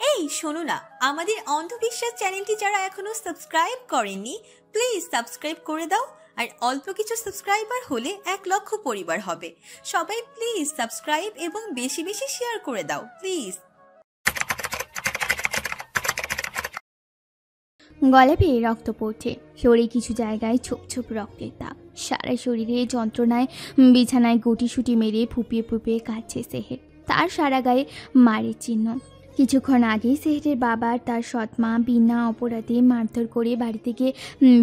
এই শোনো না, আমাদের অন্ধবিশ্বাস চ্যানেলটি যারা এখনো সাবস্ক্রাইব করেননি প্লিজ সাবস্ক্রাইব করে দাও। আর অল্প কিছু সাবস্ক্রাইবার হলে 1,00,000 পরিবার হবে। সবাই প্লিজ সাবস্ক্রাইব এবং বেশি বেশি শেয়ার করে দাও প্লিজ। গলা বেয়ে রক্ত পড়ছে, শরীরে কিছু জায়গায় ছোপ ছোপ রক্তের দাগ, সারা শরীরে যন্ত্রণায় বিছানায় গুটিসুটি মেরে ফুপিয়ে ফুপিয়ে কাঁদছে সেহের। তার সারা গায়ে মারের চিহ্ন। কিছুক্ষণ আগে সেহেরের বাবা তার সৎমা বিনা অপরাধে মারধর করে বাড়ি থেকে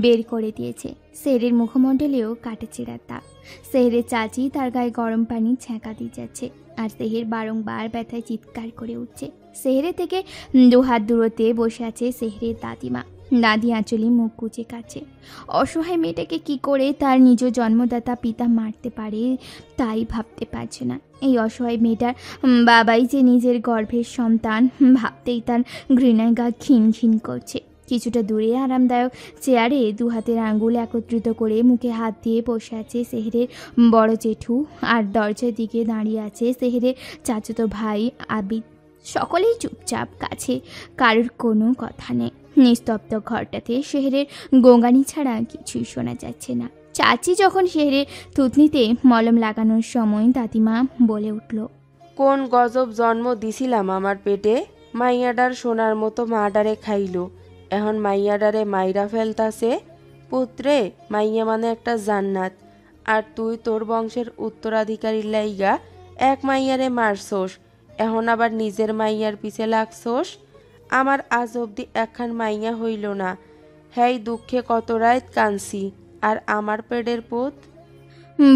বের করে দিয়েছে। সেহেরের মুখমণ্ডলেও কাটাছেঁড়ার দাগ। সেহেরের চাচি তার গায়ে গরম পানি ছ্যাঁকা দিয়ে যাচ্ছে, আর সেহের বারংবার ব্যথায় চিৎকার করে উঠছে। সেহেরের থেকে 2 হাত দূরত্বে বসে আছে সেহেরের দাদিমা। দাদি আঁচলে মুখ কুচে কাছে। অসহায় মেয়েটাকে কি করে তার নিজ জন্মদাতা পিতা মারতে পারে তাই ভাবতে পারছে না। এই অসহায় মেয়েটার বাবাই যে নিজের গর্ভের সন্তান ভাবতেই তার ঘৃণায় গা খিন খিন করছে। কিছুটা দূরে আরামদায়ক চেয়ারে 2 হাতের আঙ্গুল একত্রিত করে মুখে হাত দিয়ে বসে আছে সেহেরের বড় জেঠু, আর দরজার দিকে দাঁড়িয়ে আছে সেহেরের চাচাতো ভাই আবিদ। সকলেই চুপচাপ, কাছে কারোর কোনো কথা নেই। নিস্তব্ধ ঘরটাতে সেহেরের গোঙানি ছাড়া কিছুই শোনা যাচ্ছে না। চাচি যখন সেহেরের থুতনিতে মলম লাগানোর সময় দাদিমা বলে উঠল, কোন গজব জন্ম দিছিলাম আমার পেটে, মাইয়াডার সোনার মতো মাডারে খাইল, এখন মাইয়াডারে মাইরা ফেলতাছে। পুত্রে, মাইয়া মানে একটা জান্নাত, আর তুই তোর বংশের উত্তরাধিকারীর লাইগা এক মাইয়ারে মারছোস, এখন আবার নিজের মাইয়ার পিছে লাগছোস। আমার আজ অবধি একখান মাইয়া হইল না, হ্যাঁ দুঃখে কত রাত কানছি, আর আমার পেটের পুত।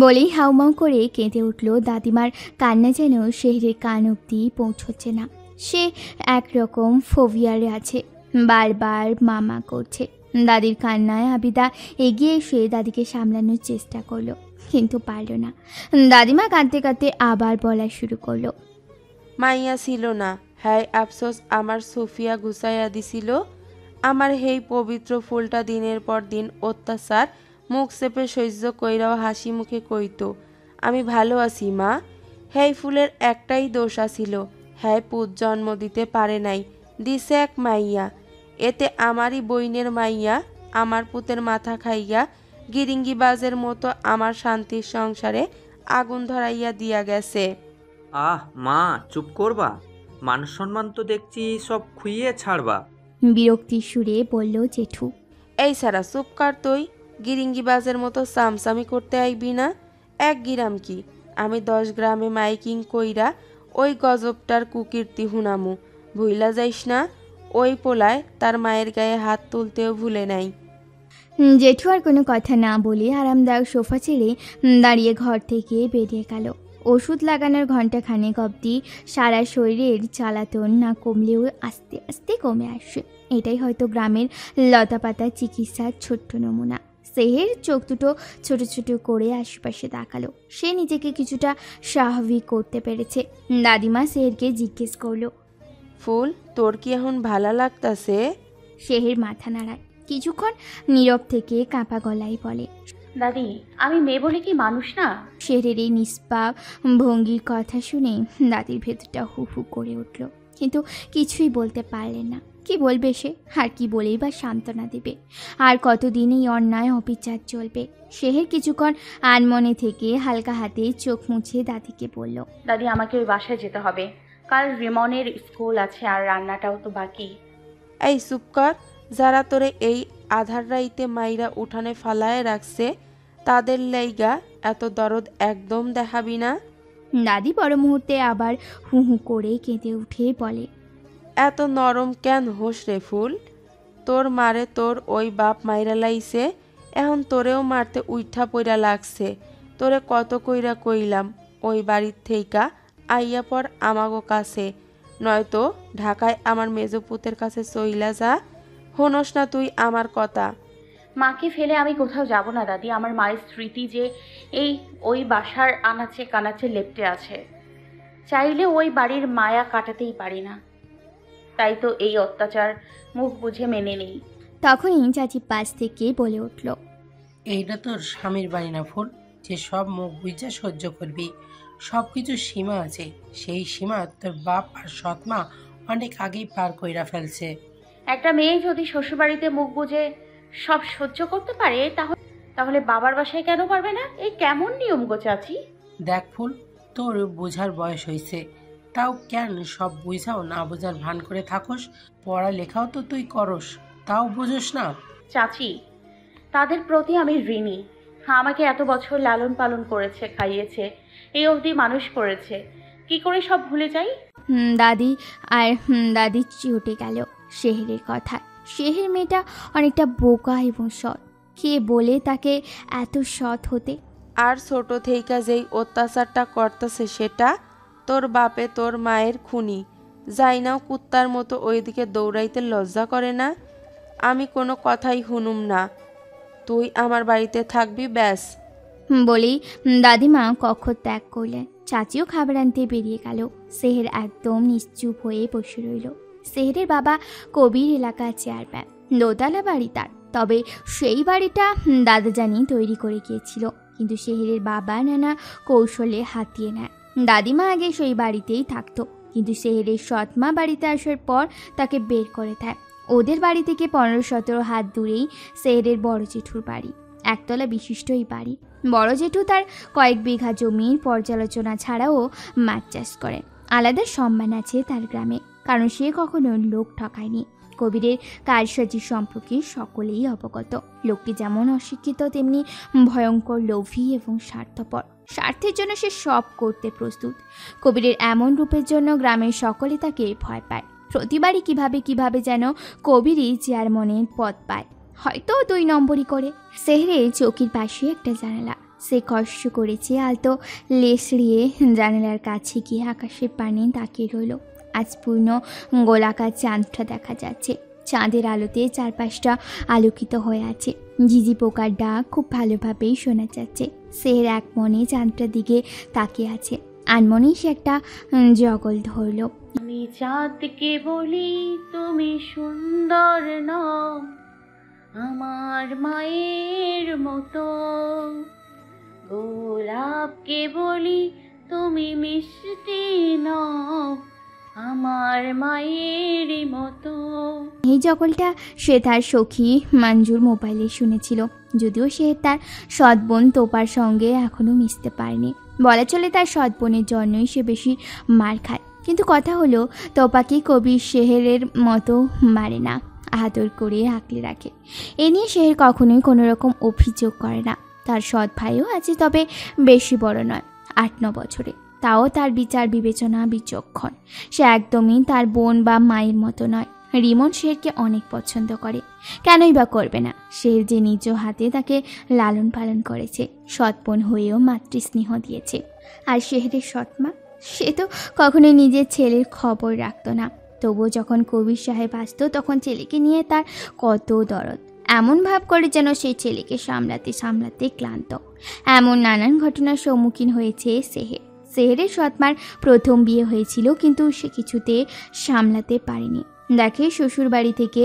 বলেই হাউমাউ করে কেঁদে উঠল। দাদিমার কান্না যেন সেহেরের কান অবধি পৌঁছচ্ছে না। সে একরকম ফোবিয়ারে আছে, বারবার মামা করছে। দাদির কান্নায় আবিদা এগিয়ে এসে দাদিকে সামলানোর চেষ্টা করলো, কিন্তু পারল না। দাদিমা কাঁদতে কাঁদতে আবার বলা শুরু করলো, মাইয়া ছিল না, হ্যাঁ আফসোস আমার সুফিয়া ঘুষাইয়া দিছিল। আমার হেই পবিত্র ফুলটা দিনের পর দিন অত্যাচার মুখ চেপে সহ্য কইরাও হাসি মুখে কইতো, আমি ভালো আছি মা। হেই ফুলের একটাই দোষ আছিল, হ্যাঁ পুত জন্ম দিতে পারে নাই, দিছে এক মাইয়া। এতে আমারই বইনের মাইয়া আমার পুতের মাথা খাইয়া গিরিঙ্গিবাজের মতো আমার শান্তির সংসারে আগুন ধরাইয়া দিয়া গেছে। আহ মা, চুপ করবা, মান সম্মান তো দেখছি সব খুইয়ে ছাড়বা। বিরক্তির সুরে বলল জেঠু। এই সারা চুপ কর তুই, গিরিঙ্গিবাজের মতো সামসামি করতে আইবি না। 1 গ্রাম কি, আমি 10 গ্রামে মাইকিং কইরা ওই গজবটার কুকীর্তি হুনামু, ভুইলা যাইস না। ওই পোলায় তার মায়ের গায়ে হাত তুলতেও ভুলে নাই। জেঠু আর কোনো কথা না বলে আরামদায়ক সোফা ছেড়ে দাঁড়িয়ে ঘর থেকে বেরিয়ে গেল। ওষুধ লাগানোর ঘণ্টাখানেক অবধি সারা শরীরের জ্বালাতন না কমলেও আস্তে আস্তে কমে আসছে। এটাই হয়তো গ্রামের লতাপাতা চিকিৎসার ছোট্ট নমুনা। সেহের চোখ দুটো ছোট ছোট করে আশেপাশে তাকালো। সে নিজেকে কিছুটা স্বাভাবিক করতে পেরেছে। দাদিমা সেহেরকে জিজ্ঞেস করলো, ফুল, তোর কি এখন ভালো লাগতাছে? সেহের মাথা নাড়ায়। কিছুক্ষণ নীরব থেকে কাঁপা গলায় বলে, দাদি, আমি মেয়ে বলে কি মানুষ না? শেরের এই নিষ্পাপ ভঙ্গির কথা শুনে দাদির ভেতরটা হু হু করে উঠল, কিন্তু কিছুই বলতে পারলেন না। কি বলবে সে, আর কি বলেই বা সান্ত্বনা দেবে? আর কতদিন এই অন্যায় অবিচার চলবে? শেহের কিছুক্ষণ আনমনে থেকে হালকা হাতে চোখ মুছে দাদিকে বলল, দাদি, আমাকে ওই বাসায় যেতে হবে, কাল রিমনের স্কুল আছে আর রান্নাটাও তো বাকি। এই চুপ কর, যারা তোরে এই আধার রাইতে মাইরা উঠানে ফালায় রাখছে তাদের লাইগা এত দরদ একদম দেখাবি না। দাদি বড় মুহূর্তে আবার হু হু করে কেঁদে উঠে বলে, এত নরম কেন হোস রে ফুল? তোর মারে তোর ওই বাপ মাইরা লাইছে, এখন তোরেও মারতে উইঠা পইরা লাগছে। তোরে কত কইরা কইলাম ওই বাড়ির থেইকা আইয়া পর আমাগো কাছে, নয়তো ঢাকায় আমার মেজপুতের কাছে চইলা যা। হনস না তুই আমার কথা? মাকে ফেলে আমি কোথাও যাব না দাদি। আমার মায়ের স্মৃতি যে ওই বাসার আনাচে কানাচে লেপ্টে আছে, চাইলে ওই বাড়ির মায়া কাটাতেই পারি না। তাই তো এই অত্যাচার মুখ বুঝে মেনে নেই। তখনই চাচি পাশ থেকে বলে উঠল, এইটা তোর স্বামীর বাড়ি না ফুল, যে সব মুখ বুঝা সহ্য করবি। সব কিছু সীমা আছে, সেই সীমা তোর বাপ আর সৎমা অনেক আগেই পার কইরা ফেলছে। একটা মেয়ে যদি শ্বশুরবাড়িতে মুখ বুজে সব সহ্য করতে পারে তাহলে বাবার বাসায় কেন পারবে না? এই কেমন নিয়ম গো চাচি? দেখ ফুল, তোর বোঝার বয়স হয়েছে, তাও কেন সব বুঝাও না বোঝার ভান করে থাকস? পড়ালেখাও তো তুই করস, তাও বুঝোস না? চাচি, তাদের প্রতি আমি ঋণী। আমাকে এত বছর লালন পালন করেছে, খাইয়েছে, এই অবধি মানুষ করেছে। কি করে সব ভুলে যাই? দাদি আর দাদি চটে গেল শেহরের কথা। শেহের মেয়েটা অনেকটা বোকা এবং সৎ। কে বলে তাকে এত সৎ হতে? আর ছোট থেইকা যেই অত্যাচারটা করতেছে সেটা তোর বাপে তোর মায়ের খুনি। যাই নাও কুত্তার মতো ওইদিকে দৌড়াইতে লজ্জা করে না? আমি কোনো কথাই শুনুম না, তুই আমার বাড়িতে থাকবি ব্যাস। বলেই দাদিমা কক্ষ ত্যাগ করলেন। চাচিও খাবার আনতে বেরিয়ে গেল। সেহের একদম নিশ্চুপ হয়ে বসে রইল। সেহেরের বাবা কবির এলাকার চেয়ারম্যান, দোতলা বাড়ি তার। তবে সেই বাড়িটা দাদা জানি তৈরি করে গিয়েছিল, কিন্তু সেহেরের বাবা নানা কৌশলে হাতিয়ে নেয়। দাদিমা আগে সেই বাড়িতেই থাকতো, কিন্তু সেহেরের সৎমা বাড়িতে আসার পর তাকে বের করে দেয়। ওদের বাড়ি থেকে 15-17 হাত দূরেই সেহেরের বড় জেঠুর বাড়ি। একতলা বিশিষ্ট এই বাড়ি। বড় জেঠু তার কয়েক বিঘা জমির পর্যালোচনা ছাড়াও মাছ চাষ করে। আলাদা সম্মান আছে তার গ্রামে, কারণ সে কখনো লোক ঠকায়নি। কবিরের কারসাজি সম্পর্কে সকলেই অবগত। লোকটি যেমন অশিক্ষিত তেমনি ভয়ঙ্কর লোভী এবং স্বার্থপর। স্বার্থের জন্য সে সব করতে প্রস্তুত। কবিরের এমন রূপের জন্য গ্রামের সকলে তাকে ভয় পায়। প্রতিবারই কিভাবে যেন কবিরই চেয়ারম্যানের পদ পায়, হয়তো 2 নম্বরই করে। সেহরের চৌকির পাশে একটা জানালা। সে কষ্ট করেছে আলতো লেসড়িয়ে জানালার কাছে গিয়ে আকাশের পানে তাকিয়ে রইল। আজ পূর্ণ গোলাকার চাঁদটা দেখা যাচ্ছে। চাঁদের আলোতে চারপাশটা আলোকিত হয়ে আছে। ঝিঝি পোকার ডাক খুব ভালোভাবেই শোনা যাচ্ছে। সেহের এক মনে চাঁদটার দিকে তাকিয়ে আছে। আনমনেই সে একটা জগল ধরল। আমি চাঁদকে বলি তুমি সুন্দর নও, আমার মায়ের মতো। গোলাপকে বলি তুমি মিষ্টি নও, আমার মায়ের মতো। এই জগলটা সে তার সখী মঞ্জুর মোবাইলে শুনেছিল, যদিও সে তার সৎ বোন তোপার সঙ্গে এখনো মিশতে পারেনি। বলা চলে তার সৎ বোনের জন্যই সে বেশি মার খায়। কিন্তু কথা হলো, তোপাকে কবির শেহরের মতো মারে না, আদর করে আঁকলে রাখে। এ নিয়ে শেহর কখনোই কোনো রকম অভিযোগ করে না। তার সৎ ভাইও আছে, তবে বেশি বড় নয়, 8-9 বছরে। তাও তার বিচার বিবেচনা বিচক্ষণ। সে একদমই তার বোন বা মায়ের মতো নয়। রিমন শেরকে অনেক পছন্দ করে, কেনই বা করবে না? শের যে নিজ হাতে তাকে লালন পালন করেছে, সৎ বোন হয়েও মাতৃস্নেহ দিয়েছে। আর শেহরের সৎমা, সে তো কখনোই নিজের ছেলের খবর রাখতো না। তবুও যখন কবির সাহেব আসতো তখন ছেলেকে নিয়ে তার কত দরদ। এমন ভাব করে যেন সেই ছেলেকে সামলাতে ক্লান্ত। এমন নানান ঘটনার সম্মুখীন হয়েছে সেহের। সেহেরের সৎমার প্রথম বিয়ে হয়েছিল, কিন্তু সে কিছুতে সামলাতে পারেনি। দেখে শ্বশুর বাড়ি থেকে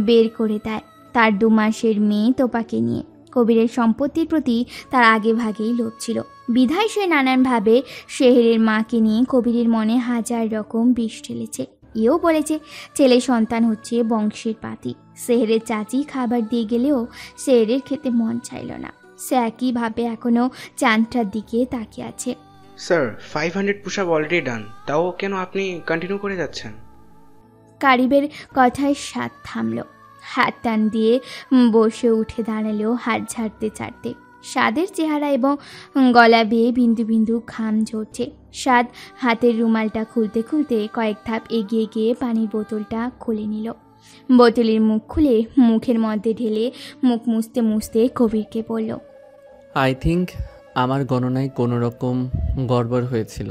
বের করে দেয় তার 2 মাসের মেয়ে তোপাকে নিয়ে। কবিরের সম্পত্তির প্রতি তার আগে ভাগেই লোভ ছিল, বিধায় সে নানানভাবে শেহরের মাকে নিয়ে কবিরের মনে 1000 রকম বিষ ঢেলেছে। এও বলেছে ছেলে সন্তান হচ্ছে বংশের পাতি। শেহরের চাচি খাবার দিয়ে গেলেও শেহরের খেতে মন চাইল না। সে একইভাবে এখনও চাঁদটার দিকে তাকিয়ে আছে। Sir, 500 push up already done, তাও কেন আপনি কন্টিনিউ করে যাচ্ছেন? কারিবের কথায় স্বাদ থামল। হাত টান দিয়ে বসে উঠে দাঁড়ালো হাত ঝাড়তে। স্বাদের চেহারা এবং গলা বেয়ে বিন্দু বিন্দু ঘাম ঝরছে। স্বাদ হাতের রুমালটা খুলতে কয়েক ধাপ এগিয়ে গিয়ে পানির বোতলটা খুলে নিল। বোতলের মুখ খুলে মুখের মধ্যে ঢেলে মুখ মুছতে কবিরকে বলল, আই থিঙ্ক আমার গণনায় কোনো রকম গড়বড় হয়েছিল।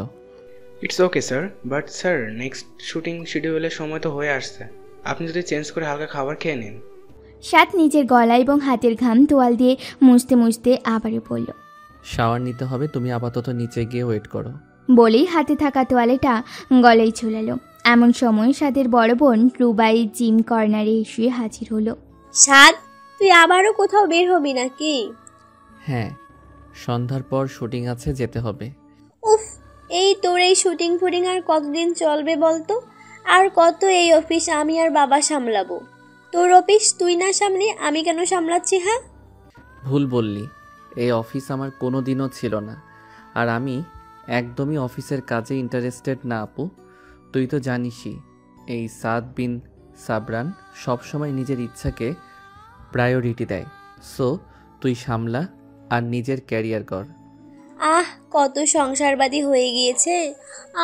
It's okay sir, but sir next shooting শিডিউলের সময় তো হয়ে আসছে, আপনি যদি চেঞ্জ করে হালকা খাবার খেয়ে নিন। স্বাদ নিজের গলা এবং হাতের ঘাম তোয়াল দিয়ে মুছতে আবারও বলল, শাওয়ার নিতে হবে, তুমি আপাতত নিচে গিয়ে ওয়েট করো। বলেই হাতে থাকা তোয়ালেটা গলায় ঝুলালো। এমন সময় স্বাদের বড় বোন রুবাই জিম কর্নারে এসে হাজির হলো। স্বাদ, তুই আবারও কোথাও বের হবি নাকি? হ্যাঁ, সন্ধ্যার পর শুটিং আছে, যেতে হবে। উফ, এই তোর এই শুটিং ফুটিং আর কতদিন চলবে বলতো? আর কত এই অফিস আমি আর বাবা সামলাবো? তোর অফিস তুই না সামনে আমি কেন সামলাচ্ছি? হ্যাঁ, ভুল বললি, এই অফিস আমার কোনো দিনও ছিল না। আর আমি একদমই অফিসের কাজে ইন্টারেস্টেড না আপু। তুই তো জানিসই, এই সাদ বিন সাবরান সবসময় নিজের ইচ্ছাকে প্রায়োরিটি দেয়। সো তুই সামলা আর নিজের ক্যারিয়ার কর। আহ কত সংসারবাদী হয়ে গিয়েছে।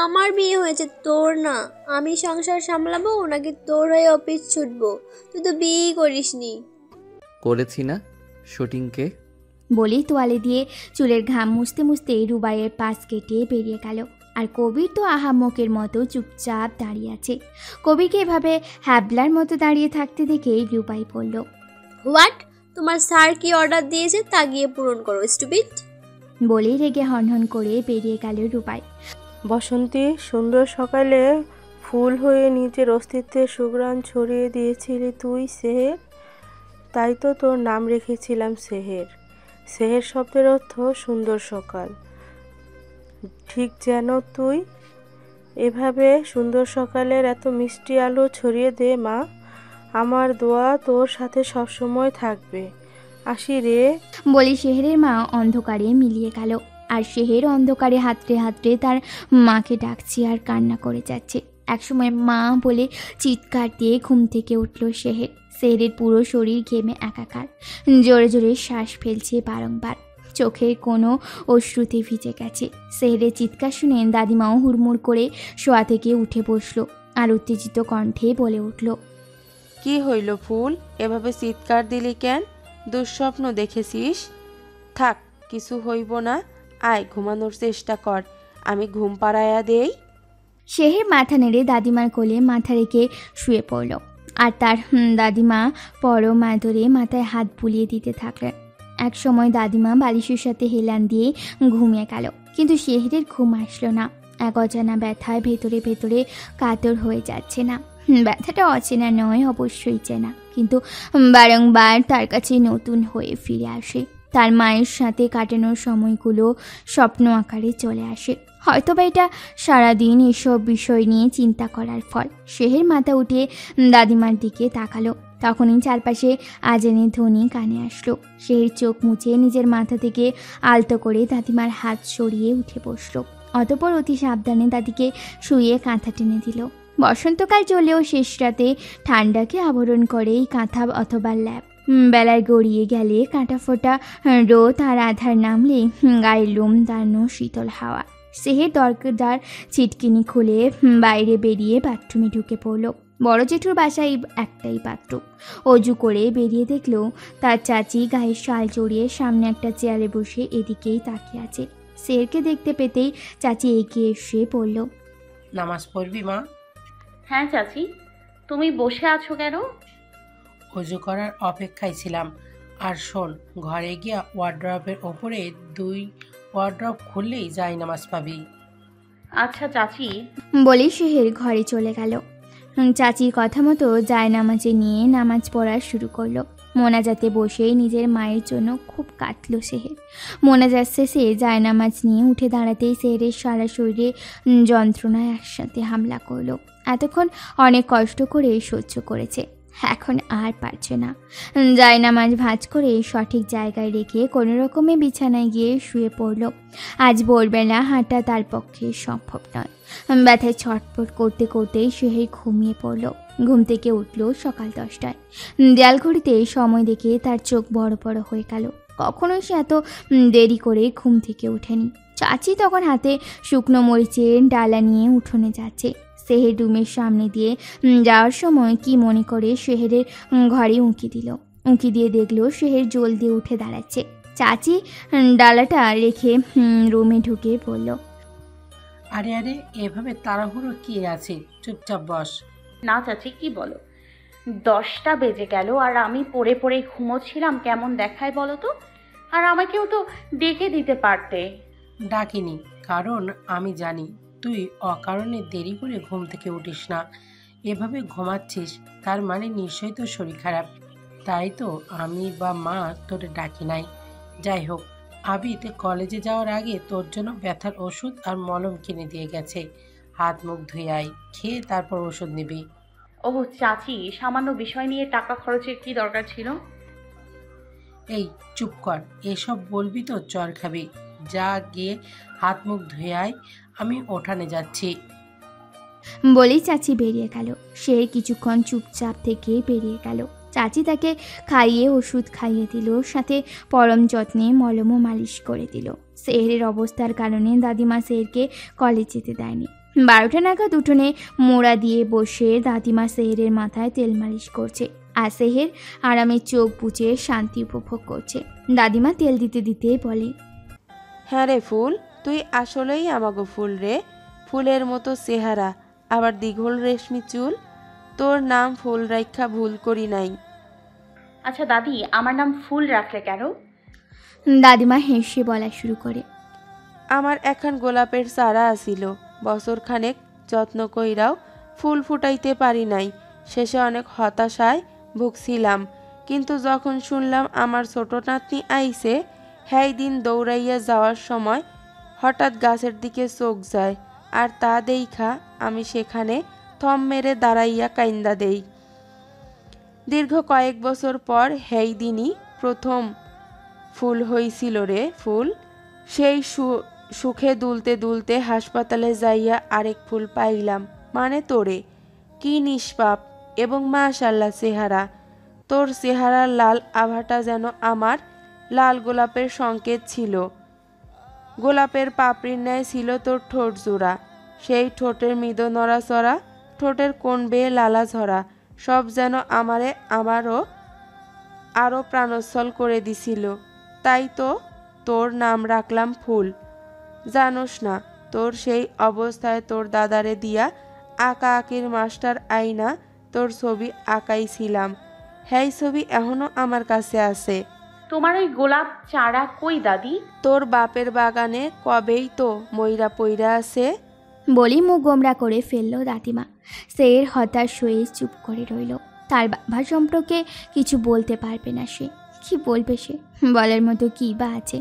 আমার বিয়ে হয়েছে, তোর না। আমি সংসার সামলাবো নাকি তোর হয়ে অফিস ছুটবো? তুই তো বিয়েই করিসনি। করেছি না শুটিংকে। বলেই তোয়ালে দিয়ে চুলের ঘাম মুছতে মুছতে রুবাইয়ের পাশ কেটে বেরিয়ে গেল। আর কবির তো আহাম্মকের মতো চুপচাপ দাঁড়িয়ে আছে। কবিকে এভাবে হ্যাবলার মতো দাঁড়িয়ে থাকতে দেখে রুবাই বলল, হোয়াট? তোমার স্যার কি অর্ডার দিয়েছে তা গিয়ে পূরণ করো, স্টুপিড। বলেই রেগে হনহন করে বেরিয়ে গেল রুবাই। বসন্তী, সুন্দর সকালে ফুল হয়ে নিজের অস্তিত্বের সুঘ্রাণ ছড়িয়ে দিয়েছিলি তুই সেহের। তাই তো তোর নাম রেখেছিলাম সেহের। সেহের শব্দের অর্থ সুন্দর সকাল। ঠিক যেন তুই এভাবে সুন্দর সকালের এত মিষ্টি আলো ছড়িয়ে দে মা। আমার দোয়া তোর সাথে সবসময় থাকবে। আসি রে। বলে শেহেরের মা অন্ধকারে মিলিয়ে গেল। আর শেহের অন্ধকারে হাতড়ে হাতড়ে তার মাকে ডাকছে আর কান্না করে যাচ্ছে। একসময় মা বলে চিৎকার দিয়ে ঘুম থেকে উঠল শেহের। শেহেরের পুরো শরীর ঘেমে একাকার, জোরে জোরে শ্বাস ফেলছে বারংবার। চোখের কোনো অশ্রুতে ভিজে গেছে। শেহেরের চিৎকার শুনে দাদিমাও হুড়মুড় করে শোয়া থেকে উঠে বসলো আর উত্তেজিত কণ্ঠে বলে উঠল, কি হইল ফুল, এভাবে চিৎকার দিলি কেন? দুঃস্বপ্ন দেখেছিস? থাক, কিছু হইব না। আয় ঘুমানোর চেষ্টা কর, আমি ঘুম পাড়াইয়া দেই। শেহের মাথা নেড়ে দাদিমার কোলে মাথা রেখে শুয়ে পড়ল। আর তার দাদিমা পরম আদরে মাথায় হাত বুলিয়ে দিতে থাকলেন। এক সময় দাদিমা বালিশের সাথে হেলান দিয়ে ঘুমিয়ে গেল, কিন্তু শেহেরের ঘুম আসলো না। এক অজানা ব্যথায় ভেতরে ভেতরে কাতর হয়ে যাচ্ছে না। ব্যথাটা অচেনা নয়, অবশ্যই চেনা, কিন্তু বারংবার তার কাছে নতুন হয়ে ফিরে আসে। তার মায়ের সাথে কাটানোর সময়গুলো স্বপ্ন আকারে চলে আসে। হয়তোবা এটা সারাদিন এসব বিষয় নিয়ে চিন্তা করার ফল। শেহের মাথা উঠিয়ে দাদিমার দিকে তাকালো। তখনই চারপাশে আজানের ধ্বনি কানে আসলো। শেহের চোখ মুছে নিজের মাথা থেকে আলতো করে দাদিমার হাত সরিয়ে উঠে বসলো। অতঃপর অতি সাবধানে দাদিকে শুয়ে কাঁথা টেনে দিল। বসন্তকাল চলেও শেষ রাতে ঠান্ডাকে আবরণ করে এই কাঁথা অথবা ল্যাপ। বেলায় গড়িয়ে গেলে কাঁটা ফোটা রোদ আর আধার নামলে গায়ের লোম দাঁড়ানো শীতল হাওয়া। শেহের দরকার ছিটকিনি খুলে বাইরে বেরিয়ে বাথরুমে ঢুকে পড়ল। বড় জেঠুর বাসায় একটাই বাথরুম। অজু করে বেরিয়ে দেখলো তার চাচি গায়ে শাল জড়িয়ে সামনে একটা চেয়ারে বসে এদিকেই তাকিয়ে আছে। শেরকে দেখতে পেতেই চাচি এগিয়ে এসে বলল, নামাজ পড়বি মা? হ্যাঁ চাচি, তুমি বসে আছো কেন? অজু করার অপেক্ষায় ছিলাম। আর শোন, ঘরে গিয়া ওয়ার্ড্রপের ওপরে 2 ওয়ার্ড্রপ খুললেই যাই নামাজ পাবি। আচ্ছা চাচি। বলে শেহের ঘরে চলে গেল। চাচির কথা মতো জায়নামাজে নিয়ে নামাজ পড়া শুরু করলো। মোনাজাতে বসে নিজের মায়ের জন্য খুব কাঁদল শেহের। মোনাজাত শেষে জায়নামাজ নিয়ে উঠে দাঁড়াতেই শেহেরের সারা শরীরে যন্ত্রণায় একসাথে হামলা করলো। এতক্ষণ অনেক কষ্ট করে সহ্য করেছে, এখন আর পারছে না। জায়নামাজ ভাঁজ করে সঠিক জায়গায় রেখে কোনো রকমে বিছানায় গিয়ে শুয়ে পড়ল। আজ ভোরবেলা হাঁটা তার পক্ষে সম্ভব নয়। ব্যথায় ছটফট করতে করতেই শেহের ঘুমিয়ে পড়ল। ঘুম থেকে উঠল সকাল 10টায়। দেয়াল ঘড়িতে সময় দেখে তার চোখ বড় বড় হয়ে গেল। কখনোই সে এত দেরি করে ঘুম থেকে ওঠেনি। চাচি তখন হাতে শুকনো মরিচের ডালা নিয়ে উঠোনে যাচ্ছে। শেহের রুমের সামনে দিয়ে যাওয়ার সময় কি মনে করে শেহেরের ঘরে উঁকি দিল। উঁকি দিয়ে দেখলো শেহের জলদি উঠে দাঁড়াচ্ছে। চাচি ডালাটা রেখে রুমে ঢুকে পড়ল, আরে আরে, এভাবে তাড়াহুড়ো কি আছে? চুপচাপ বস। না চাচি, কি বলো? 10টা বেজে গেল আর আমি পড়ে পড়ে ঘুমোচ্ছিলাম, কেমন দেখায় বলো তো? আর আমাকেও তো ডেকে দিতে পারতে। ডাকিনি, কারণ আমি জানি তুই অকারণে দেরি করে ঘুম থেকে উঠিস না। এভাবে ঘুমাচ্ছিস তার মানে নিশ্চয়ই তোর শরীর খারাপ। তাই তো আমি বা মা তোরে ডাকি নাই। যাই হোক, আবিতে কলেজে যাওয়ার আগে তোর জন্য ব্যথার ওষুধ আর মলম কিনে দিয়ে গেছে। হাত মুখ ধুয়ে আয়, খেয়ে তারপর ওষুধ নিবি। ওহ চাচি, সামান্য বিষয় নিয়ে টাকা খরচের কি দরকার ছিল? এই চুপ কর, এসব বলবি তো চর খাবি। যা গিয়ে হাত মুখ ধুয়ে আয়, আমি ওঠানে যাচ্ছি। বলেই চাচি বেরিয়ে গেল। সে কিছুক্ষণ চুপচাপ থেকে বেরিয়ে গেল। চাচি তাকে খাইয়ে ওষুধ খাইয়ে দিল, সাথে পরম যত্নে মলমও মালিশ করে দিল। সেহেরের অবস্থার কারণে দাদিমা সেহেরকে কলেজ যেতে দেয়নি। 12টা নাগাদ উঠোনে মোড়া দিয়ে বসে দাদিমা সেহেরের মাথায় তেল মালিশ করছে, আর সেহের আরামে চোখ বুজে শান্তি উপভোগ করছে। দাদিমা তেল দিতে দিতে বলে, হ্যাঁ রে ফুল, তুই আসলেই আমাগো ফুল রে। ফুলের মতো চেহারা, আবার দীঘল রেশমি চুল। তোর নাম ফুল রাইখা ভুল করি নাই। আচ্ছা দাদি, আমার নাম ফুল রাখলে কেন? দাদিমা হেসে বলা শুরু করে, আমার এখন গোলাপের চারা আসিল, বছর খানেক যত্ন কইরাও ফুল ফুটাইতে পারি নাই। শেষে অনেক হতাশায় ভুগছিলাম, কিন্তু যখন শুনলাম আমার ছোট নাতনি আইছে, হ্যাঁ দিন দৌড়াইয়া যাওয়ার সময় হঠাৎ গাছের দিকে চোখ যায়, আর তা দেইখা আমি সেখানে থম মেরে দাঁড়াইয়া কাইন্দা দেই। দীর্ঘ কয়েক বছর পর হেই দিনই প্রথম ফুল হইছিল রে ফুল। সেই সুখে দুলতে দুলতে হাসপাতালে যাইয়া আরেক ফুল পাইলাম, মানে তোরে। কি নিষ্পাপ এবং মাশাআল্লাহ চেহারা। তোর চেহারার লাল আভাটা যেন আমার লাল গোলাপের সংকেত ছিল। গোলাপের পাপড়ির ন্যায় ছিল তোর ঠোঁট জোড়া, সেই ঠোঁটের মৃদু নড়াচড়া, ঠোঁটের কোণ বেয়ে লালা ঝরা, সব যেন আরও প্রাণোচ্ছল করে দিছিল। তাই তো তোর নাম রাখলাম ফুল। জানোস না, তোর সেই অবস্থায় তোর দাদারে দিয়া আঁকা আঁকির মাস্টার আইনা তোর ছবি আঁকাইছিলাম। হ্যাঁ, ছবি এখনো আমার কাছে আছে। তোমার ওই গোলাপ চারা কই দাদি? তোর বাপের বাগানে কবেই তো ময়রা পইরা আছে। বলি মুখ গোমরা করে ফেলল দাদিমা। সেহের হতাশ হয়ে চুপ করে রইল। তার বাবা সম্পর্কে কিছু বলতে পারবে না সে। কি বলবে সে? বলার মতো কী বা আছে?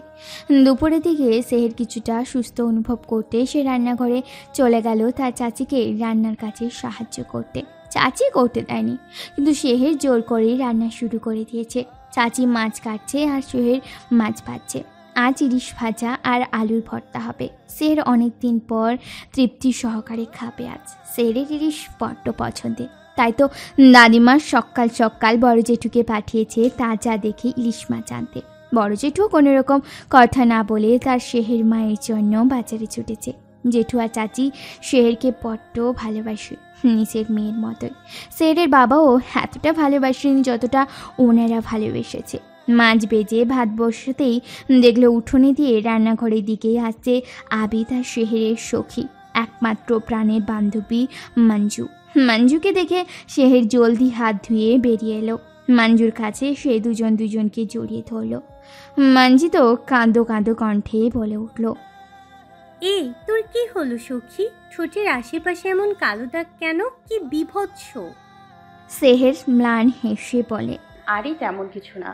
দুপুরের দিকে সেহের কিছুটা সুস্থ অনুভব করতে সে রান্নাঘরে চলে গেল তার চাচিকে রান্নার কাজে সাহায্য করতে। চাচি করতে দেয়নি, কিন্তু সেহের জোর করেই রান্না শুরু করে দিয়েছে। চাচি মাছ কাটছে আর সেহের মাছ ভাজছে। আজ ইলিশ ভাজা আর আলুর ভর্তা হবে। সেহের অনেক দিন পর তৃপ্তি সহকারে খাবে আজ। সেহের ইলিশ বড্ড পছন্দের, তাই তো দাদিমা সকাল সকাল বড় জেঠুকে পাঠিয়েছে তাজা দেখে ইলিশ মাছ আনতে। বড় জেঠু কোনো রকম কথা না বলে তার সেহের মায়ের জন্য বাজারে ছুটেছে। জেঠু আর চাচি সেহেরকে বড্ড ভালোবাসে, নিজের মেয়ের মতোই। সেহেরের বাবাও এতটা ভালোবাসেনি যতটা ওনারা ভালোবেসেছে। মাছ বেজে ভাত বসাতেই দেখলো উঠোনে দিয়ে রান্নাঘরের দিকেই আসছে আবিদ আর সেহেরের সখী, একমাত্র প্রাণের বান্ধবী মঞ্জু। মঞ্জুকে দেখে সেহের জলদি হাত ধুয়ে বেরিয়ে এলো। মঞ্জুর কাছে সে দুজনকে জড়িয়ে ধরল। মঞ্জি তো কাঁদো কাঁদো কণ্ঠে বলে উঠল, এই তোর কি হলো সখী? ঠোঁটের আশেপাশে এমন কালো দাগ কেন? কি বিভৎস! সেহের ম্লান হেসে বলে, আরে তেমন কিছু না,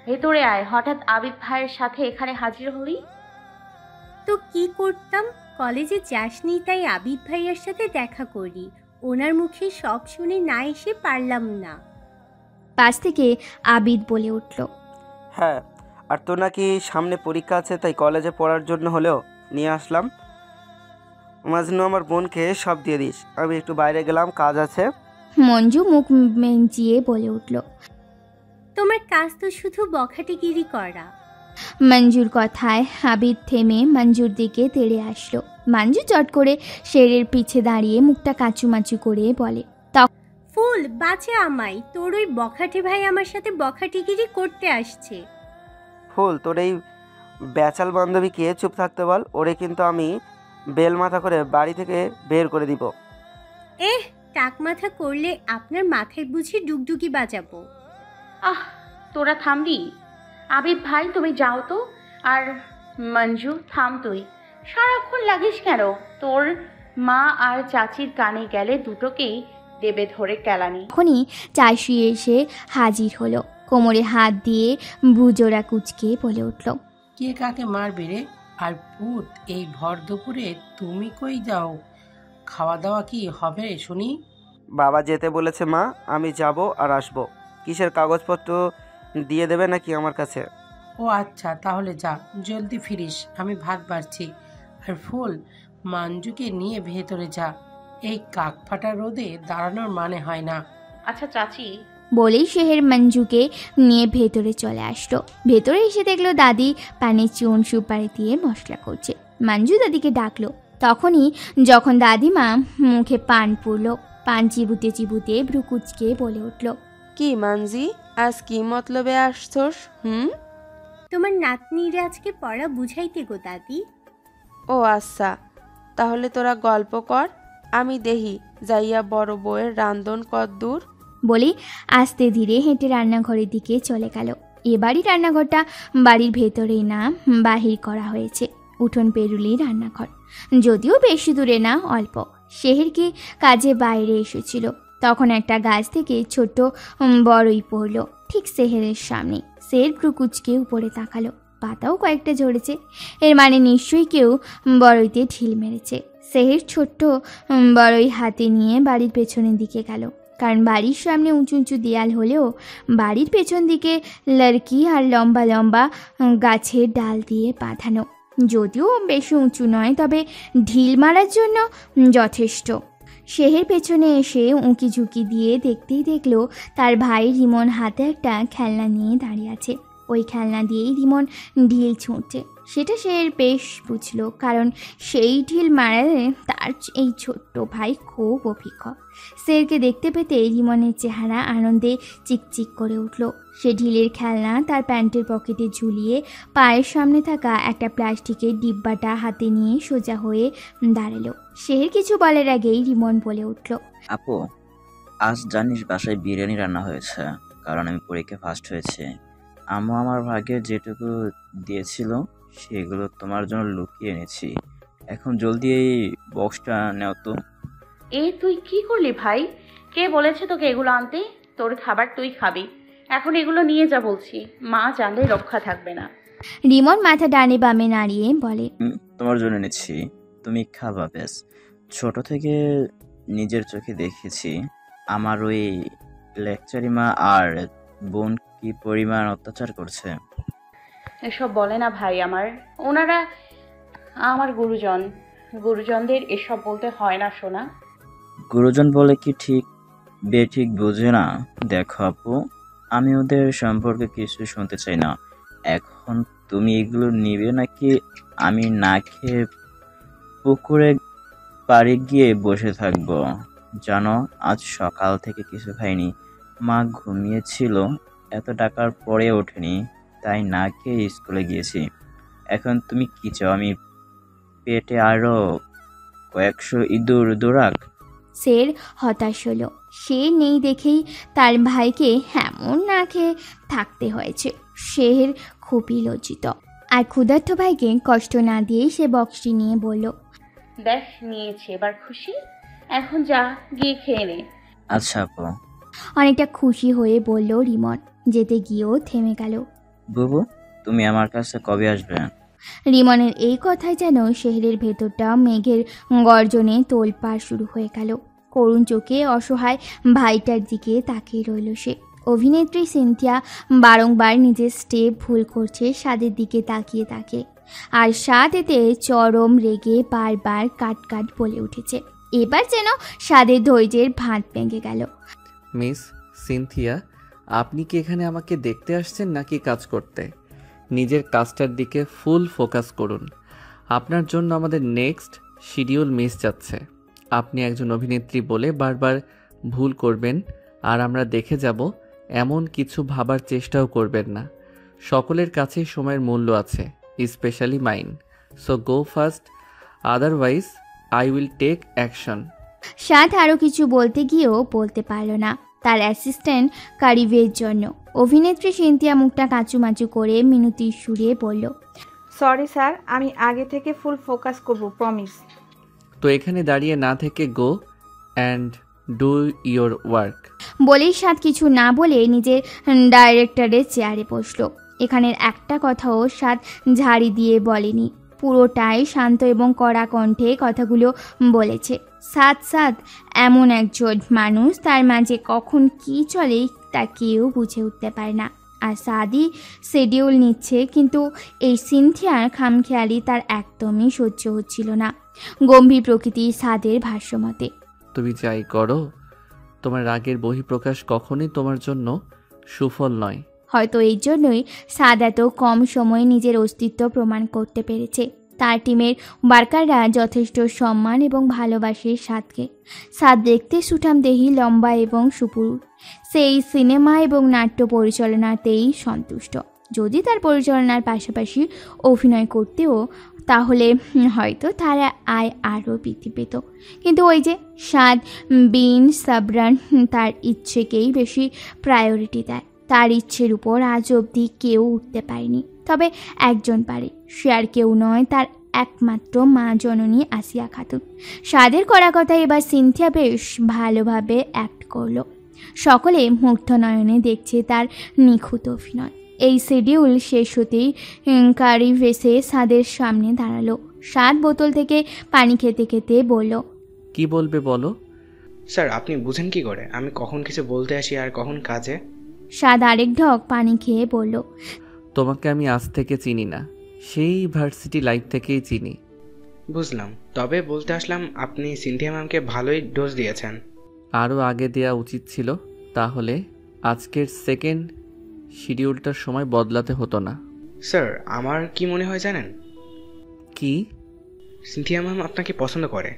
ভেতরে আয়। হঠাৎ আবিদ ভাইয়ের সাথে এখানে হাজির হলি? তো কি করতাম, কলেজে যাসনি তাই আবিদ ভাইয়ার সাথে দেখা করি। ওনার মুখে সব শুনে না এসে পারলাম না। পাশ থেকে আবিদ বলে উঠল, হ্যাঁ, আর তো নাকি সামনে পরীক্ষা আছে, তাই কলেজে পড়ার জন্য হলেও নিয়ে আসলাম। মাজনু আমার বোনকে সব দিয়ে দিস, আমি একটু বাইরে গেলাম, কাজ আছে। মঞ্জু মুখ মেঞ্চিয়ে বলে উঠল, তোমার কাজ তো শুধু বখাটেগিরি করা। মঞ্জুর কথায় আবিদ থেমে মঞ্জুর দিকে তেড়ে আসলো। মঞ্জু চট করে শেরের পিছে দাঁড়িয়ে মুখটা কাচুমাচু করে বলে, ফুল বাঁচা আমায়, তোর ওই বখাটে ভাই আমার সাথে বখাটেগিরি করতে আসছে। ফুল, তোর এই ব্যাচাল বান্ধবীকে চুপ থাকতে বল, ওরে কিন্তু আমি বেল মাথা করে বাড়ি থেকে বের করে দিব। টাক মাথা করলে আপনার মাথায় বুঝি ডুগডুগি বাজাবো। আহ, তোরা থামবি? আবিদ ভাই তুমি যাও তো। আর মঞ্জু থাম তুই, সারাক্ষণ লাগিস কেন? তোর মা আর চাচির কানে গেলে দুটোকেই দেবে ধরে কেলানি। তখনই চাষি এসে হাজির হলো। কোমরে হাত দিয়ে ভুজোড়া কুচকে বলে উঠল, কে কাকে মারবে রে? আর ভূত, এই ভর দুপুরে তুমি কই যাও? খাওয়া দাওয়া কি হবে শুনি? বাবা যেতে বলেছে মা, আমি যাব আর আসবো। কিসের কাগজপত্র দিয়ে দেবে নাকি আমার কাছে? ও আচ্ছা, তাহলে যা, জলদি ফিরিস, আমি ভাত বাড়ছি। আর ফুল, মাঞ্জুকে নিয়ে ভেতরে যা, এই কাক ফাটা রোদে দাঁড়ানোর মানে হয় না। আচ্ছা চাচি। বলেই শেহের মঞ্জুকে নিয়ে ভেতরে চলে আসলো। ভেতরে এসে দেখলো দাদি পানে চুন সুপারি দিয়ে মশলা করছে। মঞ্জু দাদিকে ডাকলো। তখনই যখন দাদিমা মুখে পান পুরলো, পান চিবুতে চিবুতে ভ্রু কুচকে বলে উঠল, কি মানজি, আজ কি মতলবে আসছোস? তোমার নাতনিরে আজকে পড়া বুঝাইতে গো দাদি। ও আচ্ছা, তাহলে তোরা গল্প কর, আমি দেহি যাইয়া বড় বউয়ের রান্ধন কদ্দূর। বলেই আস্তে ধীরে হেঁটে রান্নাঘরের দিকে চলে গেল। এবারই রান্নাঘরটা বাড়ির ভেতরেই না বাহির করা হয়েছে। উঠোন পেরুলি রান্নাঘর, যদিও বেশি দূরে না, অল্প। শেহেরকে কাজে বাইরে এসেছিল, তখন একটা গাছ থেকে ছোট্ট বড়ই পড়ল ঠিক সেহেরের সামনে। সেহের ভ্রু কুচকে উপরে তাকালো, পাতাও কয়েকটা ঝরেছে। এর মানে নিশ্চয়ই কেউ বড়ইতে ঢিল মেরেছে। সেহের ছোট্ট বড়ই হাতে নিয়ে বাড়ির পেছনের দিকে গেল, কারণ বাড়ির সামনে উঁচু উঁচু দেয়াল হলেও বাড়ির পেছন দিকে লড়কি আর লম্বা লম্বা গাছের ডাল দিয়ে বাঁধানো। যদিও বেশি উঁচু নয়, তবে ঢিল মারার জন্য যথেষ্ট। শেহের পেছনে এসে উঁকি ঝুঁকি দিয়ে দেখতেই দেখলো তার ভাই রিমন হাতে একটা খেলনা নিয়ে দাঁড়িয়ে আছে। ওই খেলনা দিয়েই রিমন ঢিল ছুঁড়ছে। সেটা শেহের বেশ বুঝলো, কারণ সেই ঢিল মারালে তার এই ছোট্ট ভাই খুব অভিজ্ঞ। শেরকে দেখতে পেতে রিমনের চেহারা আনন্দে চিকচিক করে উঠল। সে ঢিলের খেলনা তার প্যান্টের পকেটে ঝুলিয়ে পায়ের সামনে থাকা একটা প্লাস্টিকের ডিব্বাটা হাতে নিয়ে সোজা হয়ে দাঁড়ালো। শের কিছু বলার আগেই রিমন বলে উঠল, আপু, আজ জানিস বাসায় বিরিয়ানি রান্না হয়েছে, কারণ আমি পরীক্ষা ফার্স্ট হয়েছে। আম্মু আমার ভাগ্যে যেটুকু দিয়েছিল সেগুলো তোমার জন্য লুকিয়ে এনেছি। এখন জলদি এই বক্সটা নেও তো। তুই কি করলি ভাই? কে বলেছে তোকে এগুলো আনতে? তোর খাবার তুই খাবি, এখন এগুলো নিয়ে যা বলছি, মা জানলে রক্ষা থাকবে না। রিমন মাথা ডানে বামে নাড়িয়ে বলে, তোমার জন্য এনেছি, তুমি খাবা ব্যাস। ছোট থেকে নিজের চোখে দেখেছি আমার ওই লেকচারি মা আর বোন কি পরিমাণ অত্যাচার করছে। এসব বলে না ভাই, ওনারা আমার গুরুজনদের এসব বলতে হয় না শোনা। গুরুজন বলে কি ঠিক বেঠিক বোঝে না। দেখো আপু, আমি ওদের সম্পর্কে কিছু শুনতে চাই না। এখন তুমি এগুলো নিবে নাকি আমি না খেয়ে পুকুরে পাড়ে গিয়ে বসে থাকবো? জানো, আজ সকাল থেকে কিছু খাইনি। মা ঘুমিয়েছিল, এত টাকার পরে ওঠেনি, তাই না খেয়ে স্কুলে গিয়েছি। এখন তুমি কি চাও আমি পেটে আরো কয়েকশো ইঁদুর দৌড়াক? শের হতাশ হলো। সে নেই দেখেই তার ভাইকে এমন না খেয়ে থাকতে হয়েছে। শের খুবই লজ্জিত। আর ক্ষুধার্ত ভাইকে কষ্ট না দিয়েই সে বক্সটি নিয়ে বলল, দেখ নিয়েছে, এবার খুশি? এখন যা গিয়ে খেয়ে নে। আচ্ছা আপু। অনেকটা খুশি হয়ে বলল রিমন। যেতে গিয়েও থেমে গেল। বুবু, তুমি আমার কাছে কবে আসবে? রিমনের এই কথায় যেন শেহরের ভেতরটা মেঘের গর্জনে তোলপাড় শুরু হয়ে গেল। করুণ চোখে অসহায় ভাইটার দিকে তাকিয়ে রইল সে। অভিনেত্রী সিনথিয়া বারংবার নিজের স্টেপ ভুল করছে স্বাদের দিকে তাকিয়ে তাকিয়ে, আর স্বাদ এতে চরম রেগে বারবার কাট কাট বলে উঠেছে। এবার যেন স্বাদের ধৈর্যের ভাঁজ ভেঙে গেল। মিস সিনথিয়া, আপনি কি এখানে আমাকে দেখতে আসছেন নাকি কাজ করতে? নিজের কাজটার দিকে ফুল ফোকাস করুন। আপনার জন্য আমাদের নেক্সট শিডিউল মিস যাচ্ছে। আপনি একজন অভিনেত্রী বলে বারবার ভুল করবেন আর আমরা দেখে যাব, এমন কিছু ভাবার চেষ্টাও করবেন না। সকলের কাছেই সময়ের মূল্য আছে, specially mine. So go fast, otherwise I will take action. সাদ আরও কিছু বলতে গিয়েও বলতে পারল না তার অ্যাসিস্ট্যান্ট কারিবের জন্য। অভিনেত্রী সিনথিয়া মুখটা কাঁচুমাচু করে মিনতির সুরে বলল, সরি স্যার, আমি আগে থেকে ফুল ফোকাস করব, প্রমিস। তো এখানে দাঁড়িয়ে না থেকে go and do your work. বলেই সাদ কিছু না বলে নিজের ডাইরেক্টরের চেয়ারে বসলো। এখানের একটা কথাও সাদ ঝাড়ি দিয়ে বলেনি। পুরোটাই শান্ত এবং কড়া কণ্ঠে কথাগুলো বলেছে। সাদ এমন একজন মানুষ, তার মাঝে কখন কি চলে তা কেউ বুঝে উঠতে পারে না। আর সাদই শিডিউল নিচ্ছে, কিন্তু এই সিনথিয়ার খামখেয়ালি তার একদমই সহ্য হচ্ছিল না। গম্ভীর প্রকৃতির সাদের ভাষ্যমতে, তুমি যাই করো, তোমার রাগের বহিঃপ্রকাশ কখনোই তোমার জন্য সুফল নয়। হয়তো এই জন্যই সাদ এত কম সময়ে নিজের অস্তিত্ব প্রমাণ করতে পেরেছে। তার টিমের ওয়ার্কাররা যথেষ্ট সম্মান এবং ভালোবাসে সাদকে। সাদ দেখতে সুঠামদেহী, লম্বা এবং সুপুরুষ। সেই সিনেমা এবং নাট্য পরিচালনাতেই সন্তুষ্ট। যদি তার পরিচালনার পাশাপাশি অভিনয় করতেও, তাহলে হয়তো তার আয় আরও বৃদ্ধি পেত। কিন্তু ওই যে সাদ বিন সাবরান তার ইচ্ছেকেই বেশি প্রায়োরিটি দেয়। তার ইচ্ছের উপর আজ অবধি কেউ উঠতে পারেনি, তবে একজন পারে। সে আর কেউ নয়, তার একমাত্র মা জননী আসিয়া খাতুন। সাদের করা কথা এবার সিনথিয়া বেশ ভালোভাবে অ্যাক্ট করলো। সকলে মুগ্ধ নয়নে দেখছে তার নিখুঁত অভিনয়। এই শিডিউল শেষ হতেই কারিফ এসে সাদের সামনে দাঁড়ালো। সাদ বোতল থেকে পানি খেতে খেতে বলল, কি বলবে বলো। স্যার, আপনি বুঝেন কি করে আমি কখন কিছু বলতে আসি আর কখন কাজে? সাদ আরেক ঢক পানি খেয়ে বলল, তোমাকে আমি আজ থেকে চিনি না, সেই ভার্সিটি লাইফ থেকেই চিনি। বুঝলাম, তবে বলতে আসলাম আপনি সিনথিয়া ম্যামকে ভালোই ডোজ দিয়েছেন। আরও আগে দেওয়া উচিত ছিল, তাহলে আজকের সেকেন্ড শিডিউলটার সময় বদলাতে হতো না। স্যার, আমার কি মনে হয় জানেন? কি? সিনথিয়া ম্যাম আপনাকে পছন্দ করে।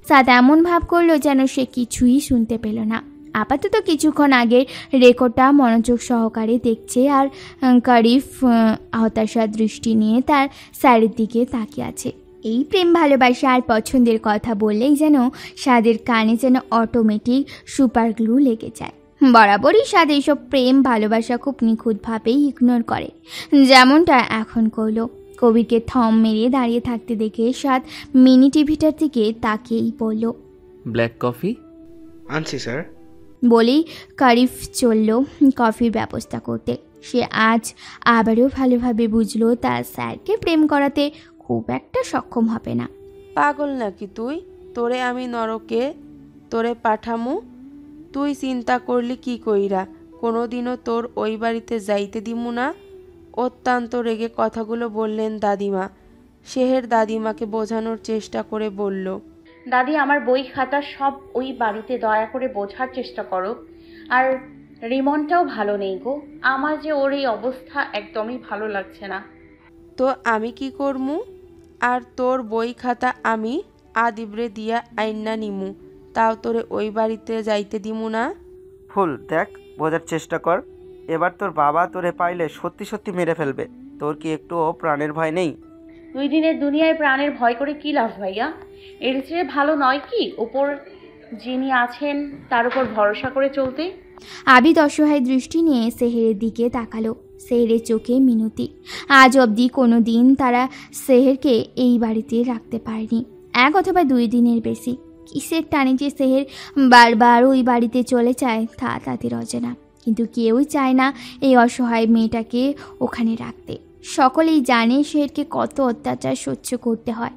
সাদ এমন ভাব করলো যেন সে কিছুই শুনতে পেল না। আপাতত কিছুক্ষণ আগে রেকর্ডটা মনোযোগ সহকারে দেখছে, আর কারিফ হতাশার দৃষ্টি নিয়ে তার স্যারের দিকে তাকিয়ে আছে। এই প্রেম ভালোবাসা আর পছন্দের কথা বললেই যেন সাদের কানে যেন অটোমেটিক সুপার গ্লু লেগে যায়। বরাবরই সাদ এইসব প্রেম ভালোবাসা খুব নিখুঁতভাবেই ইগনোর করে, যেমনটা এখন করলো। কবিরকে থম মেরে দাঁড়িয়ে থাকতে দেখে সাদ মিনি টিভিটার দিকে তাকিয়েই বলল, ব্ল্যাক কফি আনছি স্যার। বলেই কারিফ চলল কফির ব্যবস্থা করতে। সে আজ আবারও ভালোভাবে বুঝলো তার স্যারকে প্রেম করাতে খুব একটা সক্ষম হবে না। পাগল নাকি তুই? তোরে আমি নরকে তোরে পাঠামু? তুই চিন্তা করলি কি কইরা? কোনোদিনও তোর ওই বাড়িতে যাইতে দিমু না। অত্যন্ত রেগে কথাগুলো বললেন দাদিমা। শেহের দাদিমাকে বোঝানোর চেষ্টা করে বলল, দাদি, আমার বই খাতা সব ওই বাড়িতে, দয়া করে বোঝার চেষ্টা করো। আর রিমনটাও ভালো নেই গো। আমার যে ওর এই অবস্থা একদমই ভালো লাগছে না। তো আমি কি করমু? আর তোর বই খাতা আমি আদিবরে দিয়া আইনা নিমু, তাও তোরে ওই বাড়িতে যাইতে দিমু না। ফুল দেখ, বোঝার চেষ্টা কর। এবার তোর বাবা তোরে পাইলে সত্যি সত্যি মেরে ফেলবে। তোর কি একটুও প্রাণের ভয় নেই? 2 দিনের দুনিয়ায় প্রাণের ভয় করে কি লাভ ভাইয়া? এর চেয়ে ভালো নয় কি উপর যিনি আছেন তার উপর ভরসা করে চলতে? আবিদ অসহায় দৃষ্টি নিয়ে সেহেরের দিকে তাকালো। সেহেরের চোখে মিনতি। আজ অবধি কোনো দিন তারা সেহেরকে এই বাড়িতে রাখতে পারেনি, 1 অথবা 2 দিনের বেশি। কিসের টানে যে সেহের বারবার ওই বাড়িতে চলে যায় তা তাদের অজানা, কিন্তু কেউই চায় না এই অসহায় মেয়েটাকে ওখানে রাখতে। সকলেই জানে সেহেরকে কত অত্যাচার সহ্য করতে হয়।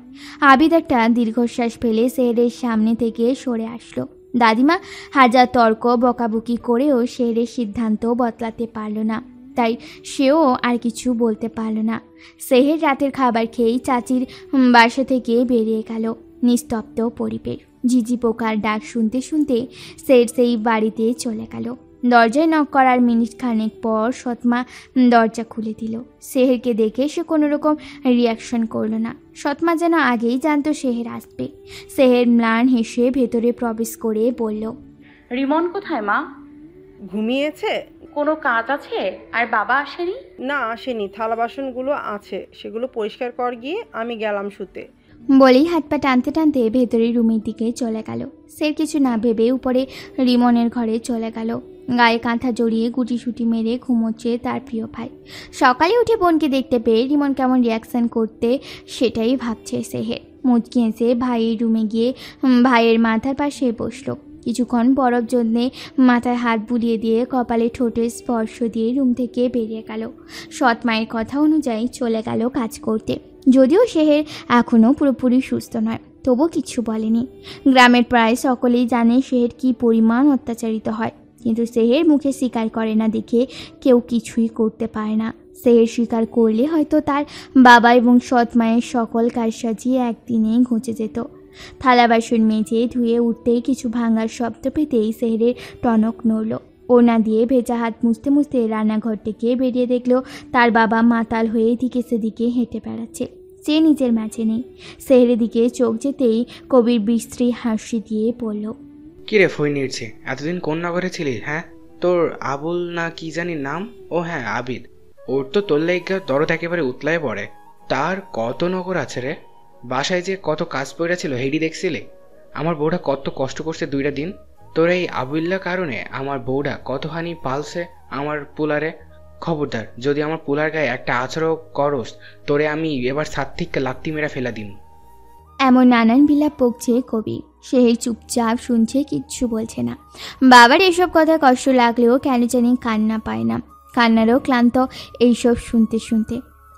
আবিদ একটা দীর্ঘশ্বাস ফেলে সেহেরের সামনে থেকে সরে আসলো। দাদিমা হাজার তর্ক বকাবকি করেও সেহেরের সিদ্ধান্ত বদলাতে পারল না, তাই সেও আর কিছু বলতে পারল না। সেহের রাতের খাবার খেয়েই চাচির বাসা থেকে বেরিয়ে গেল। নিস্তব্ধ পরিবেশ। ঝিঝি পোকার ডাক শুনতে শুনতে সেহের সেই বাড়িতে চলে গেল। দরজায় নক করার মিনিট খানেক পর সৎমা দরজা খুলে দিল। সেহেরকে দেখে সে কোনো রকম রিয়াকশন করলো না। সৎমা যেন আগেই জানতো সেহের আসবে। সেহের ম্লান হেসে ভেতরে প্রবেশ করে বলল, রিমন কোথায় মা? ঘুমিয়েছে। কোনো কাজ আছে? আর বাবা আসেনি? না, আসেনি। থালা বাসনগুলো আছে, সেগুলো পরিষ্কার কর গিয়ে, আমি গেলাম শুতে। বলেই হাত পা টানতে টানতে ভেতরের রুমের দিকে চলে গেল। সে কিছু না ভেবে উপরে রিমনের ঘরে চলে গেল। গায়ে কাঁথা জড়িয়ে গুটিসুটি মেরে ঘুমোচ্ছে তার প্রিয় ভাই। সকালে উঠে বোনকে দেখতে পেয়ে রিমন কেমন রিয়াকশান করতে সেটাই ভাবছে সেহের। মুচকি এসে ভাইয়ের রুমে গিয়ে ভাইয়ের মাথার পাশে বসলো। কিছুক্ষণ বরফ জন্যে মাথায় হাত বুলিয়ে দিয়ে কপালে ঠোঁটে স্পর্শ দিয়ে রুম থেকে বেরিয়ে গেল। সৎ মায়ের কথা অনুযায়ী চলে গেল কাজ করতে। যদিও সেহের এখনও পুরোপুরি সুস্থ নয়, তবু কিছু বলেনি। গ্রামের প্রায় সকলেই জানে সেহের কী পরিমাণ অত্যাচারিত হয়, কিন্তু সেহের মুখে স্বীকার করে না দেখে কেউ কিছুই করতে পারে না। সেহের স্বীকার করলে হয়তো তার বাবা এবং সৎ মায়ের সকল কারসাজি একদিনে ঘুচে যেত। থালা বাসন মেজে ধুয়ে উঠতেই কিছু ভাঙার শব্দ পেতেই সেহেরের টনক নড়ল। ওনা দিয়ে ভেজা হাত মুছতে মুছতে রান্নাঘর থেকে বেরিয়ে দেখল তার বাবা মাতাল হয়ে এদিকে সেদিকে হেঁটে বেড়াচ্ছে। সে নিজের ম্যাচে নেই। সেহেরের দিকে চোখ যেতেই কবির বিশ্রী হাসি দিয়ে পড়ল, কিরে ফই নিয়েছে, এতদিন কোন নগরে ছিলি? হ্যাঁ, তোর আবুল না কি জানি নাম? ও হ্যাঁ, আবিদ। ওর তো তোর লাইগা দরদ একেবারে উতলায় পড়ে। তার কত নগর আছে রে। বাসায় যে কত কাজ পড়ে ছিল হেডি দেখছিলে? আমার বউটা কত কষ্ট করছে 2টা দিন। তোর এই আবুল্লার কারণে আমার বউটা কতখানি পালছে আমার পুলারে। খবরদার, যদি আমার পুলার গায়ে একটা আছাড়ও করস, তোরে আমি এবার ছাদ থেকে লাত্তি মেরা ফেলা দিন। এমন নানান বিলাপ বকছে কবি। সেহের চুপচাপ শুনছে, কিচ্ছু বলছে না। বাবার এসব কথা কষ্ট লাগলেও কেন জানি কান্না পায় না। কান্নারও ক্লান্ত এইসব শুনতে শুনতে।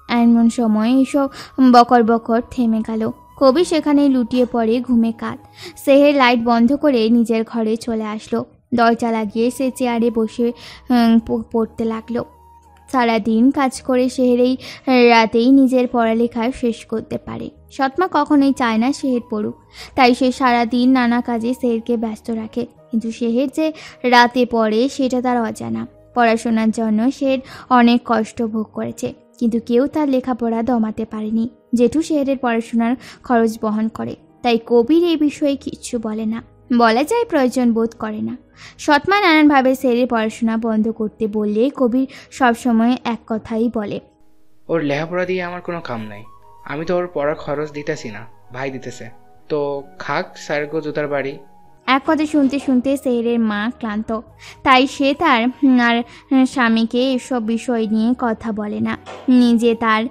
এমন সময় এইসব বকর বকর থেমে গেল। কবি সেখানে লুটিয়ে পড়ে ঘুমে কাত। সেহের লাইট বন্ধ করে নিজের ঘরে চলে আসলো। দরজা লাগিয়ে সে চেয়ারে বসে পড়তে লাগলো। সারাদিন কাজ করে সেহের এই রাতেই নিজের পড়ালেখা শেষ করতে পারে। সৎমা কখনোই চায় না সেহের পড়ুক, তাই সে সারাদিন নানা কাজে সেহেরকে ব্যস্ত রাখে। কিন্তু সেহের যে রাতে পড়ে সেটা তার অজানা। পড়াশোনার জন্য সেহের অনেক কষ্ট ভোগ করেছে, কিন্তু কেউ তার লেখাপড়া দমাতে পারেনি। জেঠু সেহেরের পড়াশোনার খরচ বহন করে, তাই কবির এই বিষয়ে কিচ্ছু বলে না, বলা যায় প্রয়োজন বোধ করে না। সৎমা নানানভাবে সেহেরের পড়াশোনা বন্ধ করতে বললে কবির সবসময় এক কথাই বলে, ওর লেখাপড়া দিয়ে আমার কোনো কাম নাই। আমি তো ওর পড়ার খরচ দিতেছি না, ভাই দিতেছে। তো খাক সার্গো জুতার বাড়ি। এক কথা শুনতে শুনতে সেহেরের মা ক্লান্ত, তাই সে তার আর স্বামীকে এসব বিষয় নিয়ে কথা বলে না। নিজে তার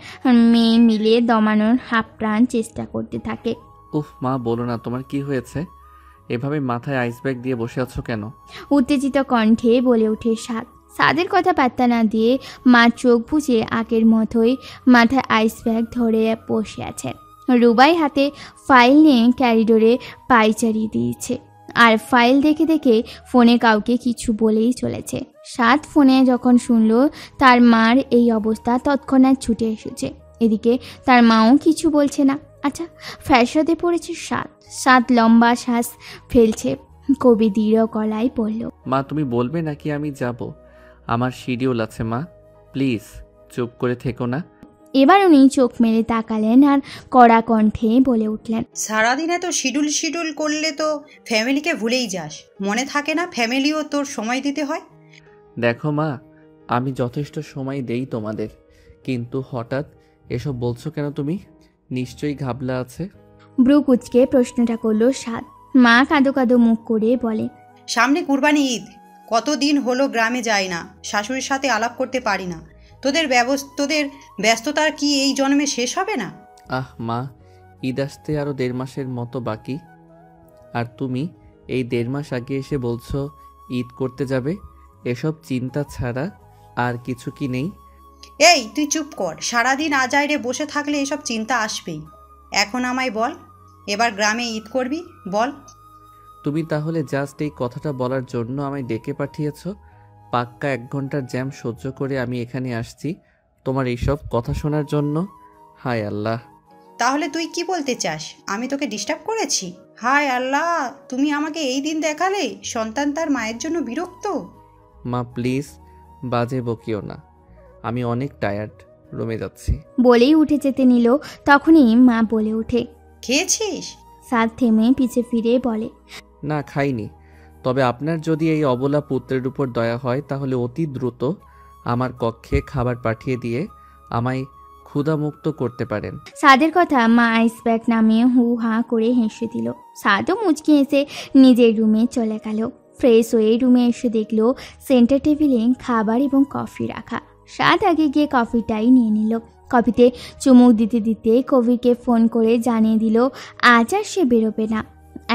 মেয়ে মিলে দমানোর হাপ্রাণ চেষ্টা করতে থাকে। উফ মা, বলো না তোমার কি হয়েছে? এভাবে মাথায় আইস ব্যাগ দিয়ে বসে আছো কেন? উত্তেজিত কণ্ঠে বলে ওঠে সাদ। সাদের কথা পাত্তা না দিয়ে মা চোখ বুজে আগের মতোই মাথায় আইস ব্যাগ ধরে বসে আছে। রুবাই হাতে ফাইল নিয়ে ক্যারিডোরে পায়চারি দিয়েছে, আর ফাইল দেখে দেখে ফোনে কাউকে কিছু বলেই চলেছে। সাদ ফোনে যখন শুনল তার মার এই অবস্থা, তৎক্ষণাৎ ছুটে এসেছে। এদিকে তার মাও কিছু বলছে না। আচ্ছা, ফ্যাসাদে পড়েছে সাদ। সাদ লম্বা শ্বাস ফেলছে। কবি দৃঢ় গলায় বলল, মা তুমি বলবে নাকি আমি যাব? আমার শিডিউল আছে মা, প্লিজ চুপ করে থেকো না। এবার উনি চোখ মেলে তাকালেন আর কড়া কণ্ঠে বলে উঠলেন, সারাদিন এত শিডিউল করলে তো ফ্যামিলিকে ভুলেই যাস। মনে থাকে না ফ্যামিলিও তোর সময় দিতে হয়? দেখো মা, আমি যথেষ্ট সময় দেই তোমাদের, কিন্তু হঠাৎ এসব বলছো কেন তুমি? নিশ্চয়ই ঘাবলা আছে। ব্রু কুচকে প্রশ্নটা করলো সাদ। মা কাঁদো কাঁদো মুখ করে বলে, সামনে কুরবানি ঈদ, কতদিন হলো গ্রামে যাই না, শাশুড়ির সাথে আলাপ করতে পারি না। তোদের ব্যস্ততার কি এই জন্মে শেষ হবে না? আহ মা, ঈদ আসতে আরও 1.5 মাসের মতো বাকি, আর তুমি এই 1.5 মাস আগে এসে বলছো ঈদ করতে যাবে। এসব চিন্তা ছাড়া আর কিছু কি নেই? এই তুই চুপ কর। সারাদিন আজাইরে বসে থাকলে এসব চিন্তা আসবেই। এখন আমায় বল, এবার গ্রামে ঈদ করবি? বল। তুমি তাহলে জাস্ট এই কথাটা বলার জন্য আমায় ডেকে পাঠিয়েছ? পাক্কা 1 ঘন্টার জ্যাম সহ্য করে আমি এখানে আসছি তোমার এইসব কথা শোনার জন্য? হায় আল্লাহ! তাহলে তুই কি বলতে চাস? আমি তোকে ডিস্টার্ব করেছি? হায় আল্লাহ, তুমি আমাকে এই দিন দেখালে। সন্তান তার মায়ের জন্য বিরক্ত। মা প্লিজ বাজে বকিও না, আমি অনেক টায়ার্ড, রুমে যাচ্ছি। বলেই উঠে যেতে নিল, তখনই মা বলে ওঠে, খেয়েছিস? সাদ থেমে পিছে ফিরে বলে, না খাইনি, তবে আপনার যদি এই অবলা পুত্রের উপর দয়া হয় তাহলে অতি দ্রুত আমার কক্ষে খাবার পাঠিয়ে দিয়ে আমায় ক্ষুধামুক্ত করতে পারেন। সাদের কথা মা আইস ব্যাগ নামিয়ে হু হা করে হেসে দিল। সাদও মুচকি এসে নিজের রুমে চলে গেল। ফ্রেশ হয়ে রুমে এসে দেখলো সেন্টার টেবিলে খাবার এবং কফি রাখা। সাদ আগে গিয়ে কফিটাই নিয়ে নিল। কফিতে চুমুক দিতে দিতে কবিরকে ফোন করে জানিয়ে দিল আজ আর সে বেরোবে না,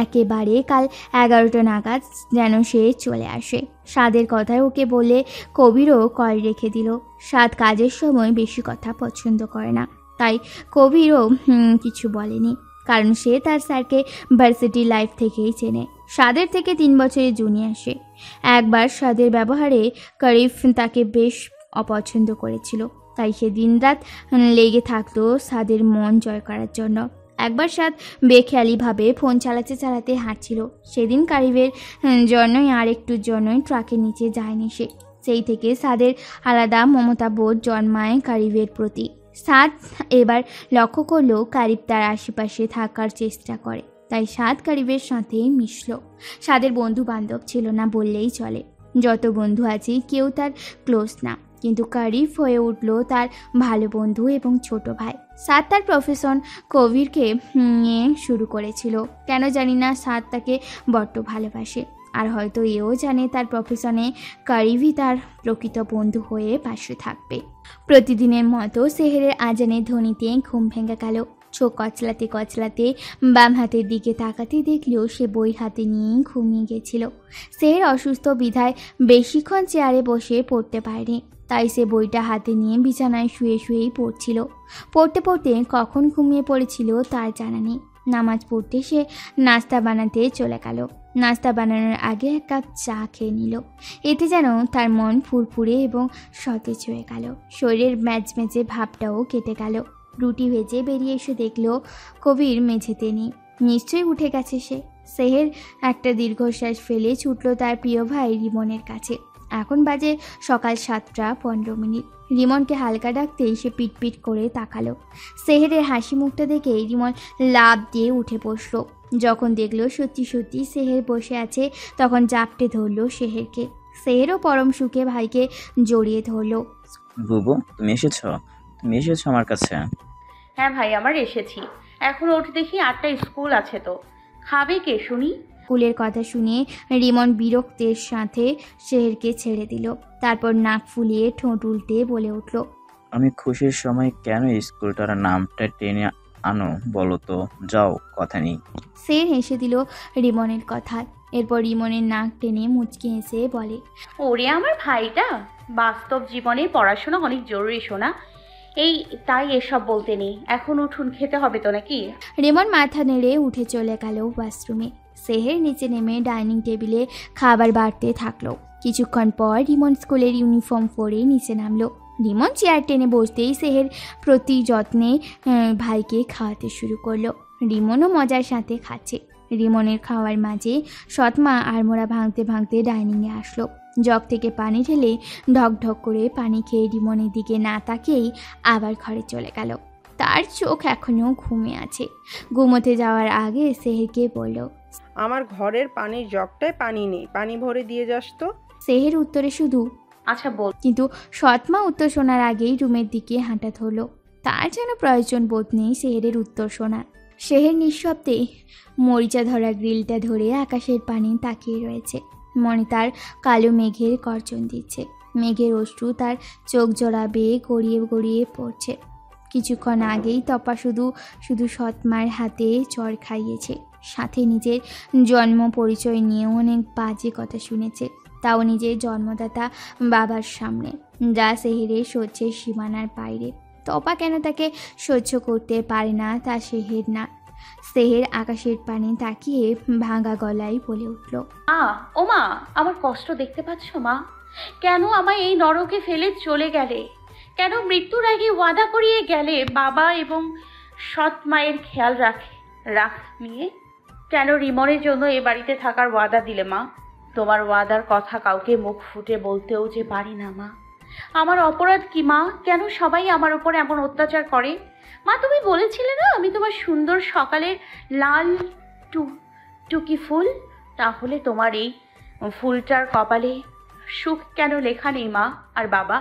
একেবারে কাল 11টা নাগাদ যেন সে চলে আসে। সাদের কথায় ওকে বলে কবিরও কল রেখে দিল। সাদ কাজের সময় বেশি কথা পছন্দ করে না, তাই কবিরও কিছু বলেনি, কারণ সে তার স্যারকে ভার্সিটি লাইফ থেকেই চেনে। সাদের থেকে 3 বছরের জুনিয়র সে। একবার সাদের ব্যবহারে করিফ তাকে বেশ অপছন্দ করেছিল, তাই সে দিনরাত লেগে থাকতো সাদের মন জয় করার জন্য। একবার সাদ বেখেয়ালিভাবে ফোন চালাতে চালাতে হাঁটছিল। সেদিন কারিবের জন্যই আর একটুর জন্যই ট্রাকের নিচে যায়নি সে। সেই থেকে সাদের আলাদা মমতাবোধ জন্মায় কারিবের প্রতি। সাদ এবার লক্ষ্য করলো কারিব তার আশেপাশে থাকার চেষ্টা করে, তাই সাদ কারিবের সাথে মিশল। সাদের বন্ধু বান্ধব ছিল না বললেই চলে, যত বন্ধু আছে কেউ তার ক্লোজ না, কিন্তু কারিব হয়ে উঠল তার ভালো বন্ধু এবং ছোট ভাই। সাদ তার প্রফেশন কবিরকে নিয়ে শুরু করেছিল। কেন জানি না সাদ তাকে বড্ড ভালোবাসে, আর হয়তো এও জানে তার প্রফেশনে কারিবই তার প্রকৃত বন্ধু হয়ে পাশে থাকবে। প্রতিদিনের মতো সেহেরের আজানের ধ্বনিতে ঘুম ভেঙে গেল। চোখ কচলাতে কচলাতে বাম হাতের দিকে তাকাতে দেখলেও সে বই হাতে নিয়েই ঘুমিয়ে গেছিল। সেহের অসুস্থ বিধায় বেশিক্ষণ চেয়ারে বসে পড়তে পারেনি, তাই সে বইটা হাতে নিয়ে বিছানায় শুয়ে শুয়েই পড়ছিল। পড়তে পড়তে কখন ঘুমিয়ে পড়েছিল তার জানা নেই। নামাজ পড়তে সে নাস্তা বানাতে চলে গেল। নাস্তা বানানোর আগে 1 কাপ চা খেয়ে নিল। এতে যেন তার মন ফুরফুরে এবং সতেজ হয়ে গেল। শরীরের ম্যাজমেজে ভাবটাও কেটে গেল। রুটি ভেজে বেরিয়ে এসে দেখল কবির মেঝেতে নেই। নিশ্চয়ই উঠে গেছে সে। সেহের একটা দীর্ঘশ্বাস ফেলে ছুটল তার প্রিয় ভাই রিমনের কাছে। এখন বাজে সকাল 7:15। রিমনকে হালকা ডাকতেই সে পিটপিট করে তাকালো। সেহেরের হাসি মুখটা দেখে রিমন লাফ দিয়ে উঠে বসলো। যখন দেখলো সত্যি সত্যি সেহের বসে আছে, তখন জাপটে ধরলো সেহেরকে। সেহেরও পরম সুখে ভাইকে জড়িয়ে ধরলো। বুবু, তুমি এসেছো আমার কাছে? হ্যাঁ ভাই, আমার এসেছি। এখন ওঠ দেখি, 8টায় স্কুল আছে তো। খাবে কে শুনি? স্কুলের কথা শুনে রিমন বিরক্তের সাথে সেহেরকে ছেড়ে দিল। তারপর নাক ফুলিয়ে ঠোঁট উল্টে বলে উঠল, আমি খুশির সময় কেন স্কুলটার নামটা টেনে আনো বলো তো? যাও, কথা নেই। সেহের হেসে দিল রিমনের কথায়। এরপর রিমনের নাক টেনে মুচকি হেসে বলে, ওরে আমার ভাইটা, বাস্তব জীবনে পড়াশোনা অনেক জরুরি শোনা, এই তাই এসব বলতে নেই। এখন উঠুন, খেতে হবে তো নাকি? রিমন মাথা নেড়ে উঠে চলে গেল ওয়াশরুমে। সেহের নিচে নেমে ডাইনিং টেবিলে খাবার বাড়তে থাকলো। কিছুক্ষণ পর রিমন স্কুলের ইউনিফর্ম পরে নিচে নামলো। রিমন চেয়ার টেনে বসতেই সেহের প্রতি যত্নে ভাইকে খাওয়াতে শুরু করলো। রিমনও মজার সাথে খাচ্ছে। রিমনের খাওয়ার মাঝে সৎমা আড়মোড়া ভাঙতে ভাঙতে ডাইনিংয়ে আসলো। জগ থেকে পানি ঢেলে ঢক ঢক করে পানি খেয়ে রিমনের দিকে না তাকিয়েই আবার ঘরে চলে গেল। তার চোখ এখনও ঘুমে আছে। ঘুমোতে যাওয়ার আগে সেহেরকে বলল, আমার ঘরের পানির জগটায় পানি নেই, পানি ভরে দিয়ে যাস তো। সেহের উত্তরে শুধু আচ্ছা বল। কিন্তু সৎমা উত্তর শোনার আগেই রুমের দিকে হাঁটা ধরল। তার যেন প্রয়োজন বোধ নেই সেহেরের উত্তর শোনার। সেহের নিঃশব্দে মরিচা ধরা গ্রিলটা ধরে আকাশের পানি তাকিয়ে রয়েছে। মনে তার কালো মেঘের গর্জন দিচ্ছে। মেঘের অশ্রু তার চোখ জোড়া বেয়ে গড়িয়ে গড়িয়ে পড়ছে। কিছুক্ষণ আগেই তপা শুধু সৎমার হাতে চড় খাইয়েছে, সাথে নিজের জন্ম পরিচয় নিয়েও অনেক বাজে কথা শুনেছে, তাও নিজের জন্মদাতা বাবার সামনে, যা সেহেরের সহ্যের সীমানার বাইরে। তপা কেন তাকে সহ্য করতে পারে না তা সেহের না। সেহের আকাশের পানি তাকিয়ে ভাঙা গলায় বলে উঠল, ও মা, আমার কষ্ট দেখতে পাচ্ছ মা? কেন আমায় এই নরকে ফেলে চলে গেলে? কেন মৃত্যুর আগে ওয়াদা করিয়ে গেলে বাবা এবং সৎ মায়ের খেয়াল নিয়ে? কেন রিমনের জন্য এ বাড়িতে থাকার ওয়াদা দিলে মা? তোমার ওয়াদার কথা কাউকে মুখ ফুটে বলতেও যে পারি না মা। আমার অপরাধ কি মা? কেন সবাই আমার উপর এমন অত্যাচার করে? মা, তুমি বলেছিলে না আমি তোমার সুন্দর সকালের লাল টুকি ফুল? তাহলে তোমার এই ফুলটার কপালে সুখ কেন লেখা নেই মা? আর বাবা,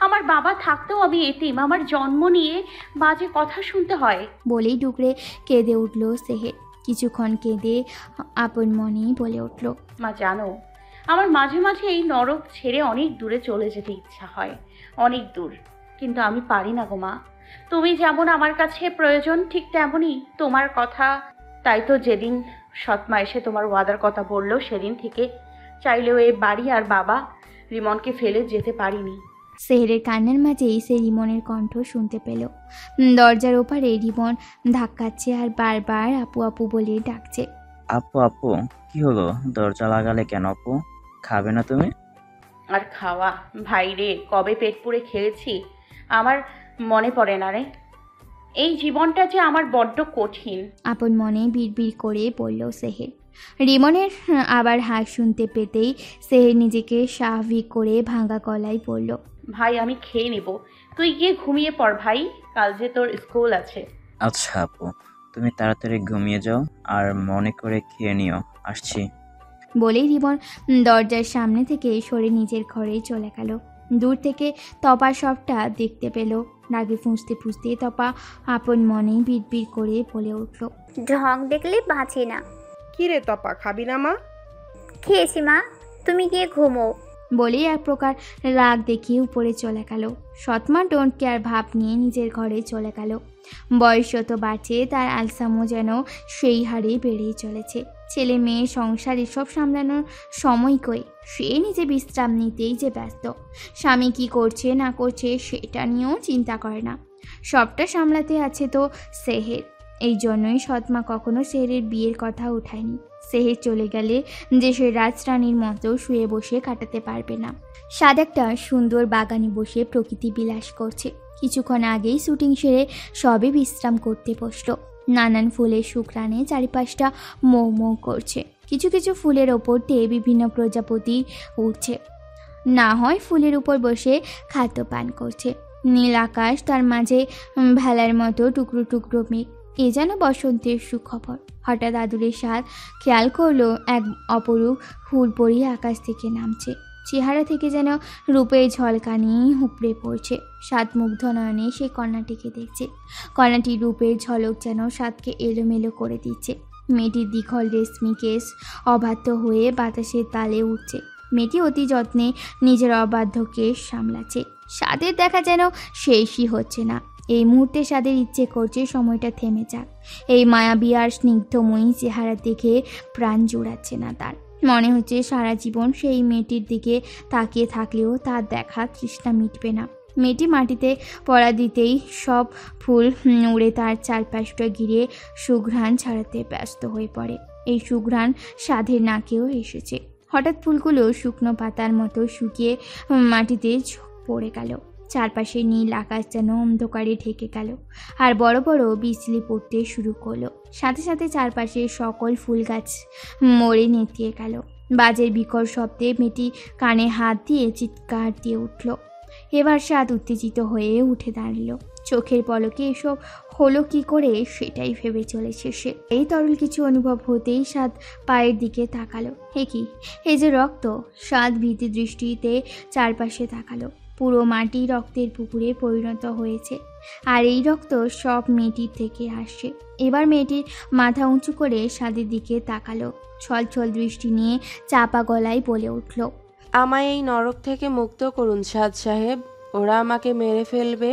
আমার বাবা থাকতেও আমি এতিম, আমার জন্ম নিয়ে বাজে কথা শুনতে হয়। বলেই ডুকরে কেঁদে উঠল সেহের। কিছুক্ষণ কেঁদে আপন মনেই বলে উঠল, মা জানো, আমার মাঝে মাঝে এই নরক ছেড়ে অনেক দূরে চলে যেতে ইচ্ছা হয়, অনেক দূর, কিন্তু আমি পারি না গো মা। তুমি যেমন আমার কাছে প্রয়োজন, ঠিক তেমনই তোমার কথা। তাই তো যেদিন সৎমা এসে তোমার ওয়াদার কথা বললো, সেদিন থেকে চাইলেও এই বাড়ি আর বাবা রিমনকে ফেলে যেতে পারিনি। সেহেরের কান্নার মাঝেই সে রিমনের কণ্ঠ শুনতে পেল। দরজার ওপারে রিমন ধাক্কাচ্ছে আর বারবার আপু আপু বলে ডাকছে। আপু আপু, কি হলো? দরজা লাগালে কেন আপু? খাবে না তুমি? আর খাওয়া ভাই রে, কবে পেট পুড়ে খেয়েছি আমার মনে পড়ে না রে। এই জীবনটা যে আমার বড্ড কঠিন। আপন মনে বিড়বিড় করে বলল সেহের। রিমনের আবার হাস শুনতে পেতেই সেহের নিজেকে স্বাভাবিক করে ভাঙা গলায় বলল, ভাই আমি খেয়ে নিব, তুই গিয়ে ঘুমিয়ে পড় ভাই, কাল যে তোর স্কুল আছে। আচ্ছা আপু, তুমি তাড়াতাড়ি ঘুমিয়ে যাও আর মনে করে খেয়ে নিও, আসছি। বলেই রিমন দরজার সামনে থেকে সরে নিজের ঘরে চলে গেল। দূর থেকে তপা সবটা দেখতে পেল। রাগে ফুঁসতে ফুঁসতে তপা আপন মনেই বিড়বিড় করে বলে উঠল, ঢং দেখলে বাঁচি না। কি রে তপা, খাবি না মা? খেয়েছি মা, তুমি গিয়ে ঘুমো। বলেই এক প্রকার রাগ দেখিয়ে উপরে চলে গেল। সৎমা ডোন্ট কেয়ার ভাব নিয়ে নিজের ঘরে চলে গেল। বয়স যত বাড়ছে তার আলসামও যেন সেই হারে বেড়েই চলেছে। ছেলে মেয়ে সংসার এসব সামলানোর সময় কই, সে নিজে বিশ্রাম নিতেই যে ব্যস্ত। স্বামী কি করছে না করছে সেটা নিয়েও চিন্তা করে না। সবটা সামলাতে আছে তো সেহের। এই জন্যই সৎমা কখনো সেহেরের বিয়ের কথা উঠায়নি। সেহের চলে গেলে যে সে রাজরানীর মতো শুয়ে বসে কাটাতে পারবে না। সাদ একটা সুন্দর বাগানে বসে প্রকৃতি বিলাস করছে। কিছুক্ষণ আগেই শুটিং সেরে সবে বিশ্রাম করতে বসলো। নানান ফুলের শুকরানে চারিপাশটা মৌ মৌ করছে। কিছু কিছু ফুলের ওপর দিয়ে বিভিন্ন প্রজাপতি উঠছে, না হয় ফুলের উপর বসে খাদ্য পান করছে। নীল আকাশ, তার মাঝে ভেলার মতো টুকরো টুকরো মেঘ, এ যেন বসন্তের সুখবর। হঠাৎ আদুরের স্বাদ খেয়াল করলো এক অপরূপ ফুলপরি আকাশ থেকে নামছে। চেহারা থেকে যেন রূপের ঝলকানি উপড়ে পড়ছে। স্বাদ মুগ্ধ নয়নে সে কন্যাটিকে দেখছে। কন্যাটির রূপের ঝলক যেন স্বাদকে এলোমেলো করে দিচ্ছে। মেয়েটির দীঘল রেশমি কেশ অবাধ্য হয়ে বাতাসের তালে উঠছে। মেয়েটি অতি যত্নে নিজের অবাধ্য কেশ সামলাচ্ছে। স্বাদের দেখা যেন শেষই হচ্ছে না। এই মুহূর্তে স্বাদের ইচ্ছে করছে সময়টা থেমে যাক। এই মায়াবী আর স্নিগ্ধময়ী চেহারা দেখে প্রাণ জুড়াচ্ছে না তার। মনে হচ্ছে সারা জীবন সেই মেয়েটির দিকে তাকিয়ে থাকলেও তার দেখা তৃষ্ণা মিটবে না। মেয়েটি মাটিতে পড়া দিতেই সব ফুল উড়ে তার চারপাশটা ঘিরে সুঘ্রাণ ছাড়াতে ব্যস্ত হয়ে পড়ে। এই সুঘ্রাণ স্বাদের নাকেও এসেছে। হঠাৎ ফুলগুলো শুকনো পাতার মতো শুকিয়ে মাটিতে পড়ে গেল। চারপাশে নীল আকাশ যেন অন্ধকারে ঢেকে গেল আর বড় বড় বিজলি পড়তে শুরু করলো। সাথে সাথে চারপাশে সকল ফুল গাছ মরে নেতিয়ে গেল। বাজের বিকট শব্দে মেয়েটি কানে হাত দিয়ে চিৎকার দিয়ে উঠল। এবার স্বাদ উত্তেজিত হয়ে উঠে দাঁড়ালো। চোখের পলকে এসব হলো কি করে সেটাই ভেবে চলেছে সে। এই তরল কিছু অনুভব হতেই স্বাদ পায়ের দিকে তাকালো। হে কি, এই যে রক্ত! স্বাদ ভীতি দৃষ্টিতে চারপাশে তাকালো। পুরো মাটি রক্তের পুকুরে পরিণত হয়েছে, আর এই রক্ত সব মেয়েটির থেকে আসছে। এবার মেয়েটির মাথা উঁচু করে স্বাদের দিকে তাকালো। ছল ছল দৃষ্টি নিয়ে চাপা গলায় বলে উঠল, আমায় এই নরক থেকে মুক্ত করুন সাদ সাহেব, ওরা আমাকে মেরে ফেলবে।